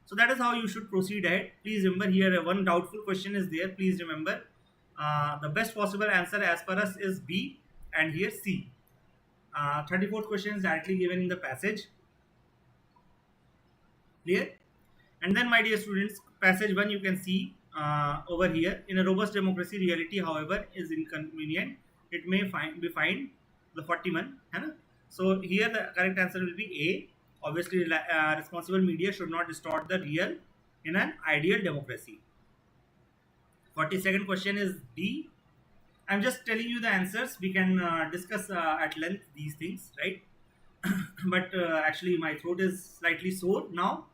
So that is how you should proceed ahead. Please remember, here one doubtful question is there. Please remember, the best possible answer as per us is B, and here C. 34th question is directly given in the passage. Clear? And then, my dear students, passage 1 you can see over here. In a robust democracy, reality, however, is inconvenient. It may be find the 41. है ना? So here the correct answer will be A. Obviously, responsible media should not distort the real in an ideal democracy. 42nd question is D. I'm just telling you the answers. We can discuss at length these things, right? But actually, my throat is slightly sore now,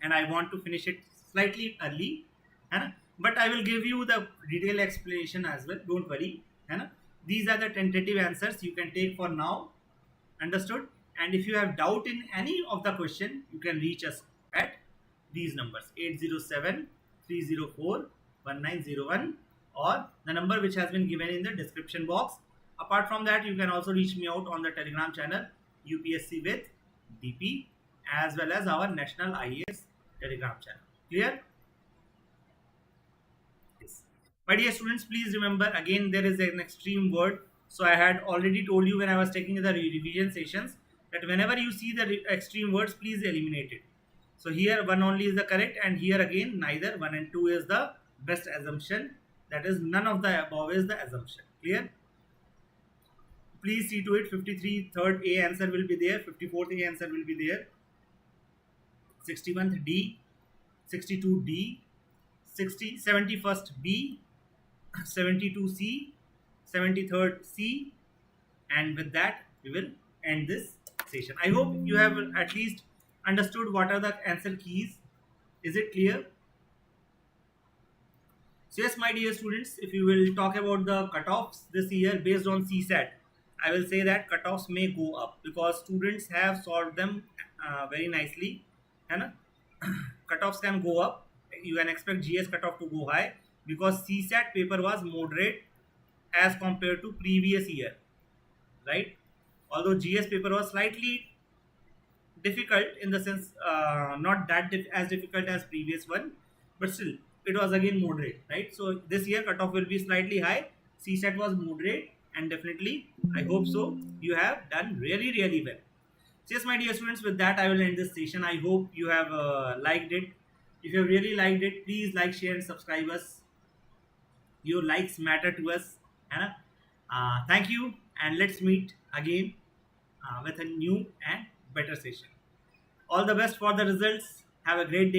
and I want to finish it slightly early, है ना? But I will give you the detailed explanation as well. Don't worry, है ना? These are the tentative answers you can take for now. Understood? And if you have doubt in any of the question, you can reach us at these numbers 807-304-1901 or the number which has been given in the description box. Apart from that, you can also reach me out on the Telegram channel UPSC with DP, as well as our National IAS Telegram channel. Clear? Yes. My dear students, please remember, again there is an extreme word. So I had already told you when I was taking the revision sessions that whenever you see the extreme words, please eliminate it. So here 1 only is the correct, and here again neither 1 and 2 is the best assumption. That is, none of the above is the assumption. Clear? Please see to it. 53 third A answer will be there, 54th A answer will be there, 61st D, 62 D, 71st B, 72 C, 73rd C, and with that we will end this session. I hope you have at least understood what are the answer keys. Is it clear? So yes, my dear students, if you will talk about the cutoffs this year based on CSAT, I will say that cutoffs may go up because students have solved them very nicely. है ना? Cutoffs can go up. You can expect GS cutoff to go high because CSAT paper was moderate as compared to previous year, right? Although GS paper was slightly difficult in the sense not that as difficult as previous one, but still it was again moderate, right? So this year cutoff will be slightly high. CSAT was moderate, and definitely I hope so you have done really well. So yes, my dear students, with that I will end this session. I hope you have liked it. If you have really liked it, please like, share and subscribe us. Your likes matter to us, है ना? Thank you, and let's meet again with a new and better session. All the best for the results. Have a great day.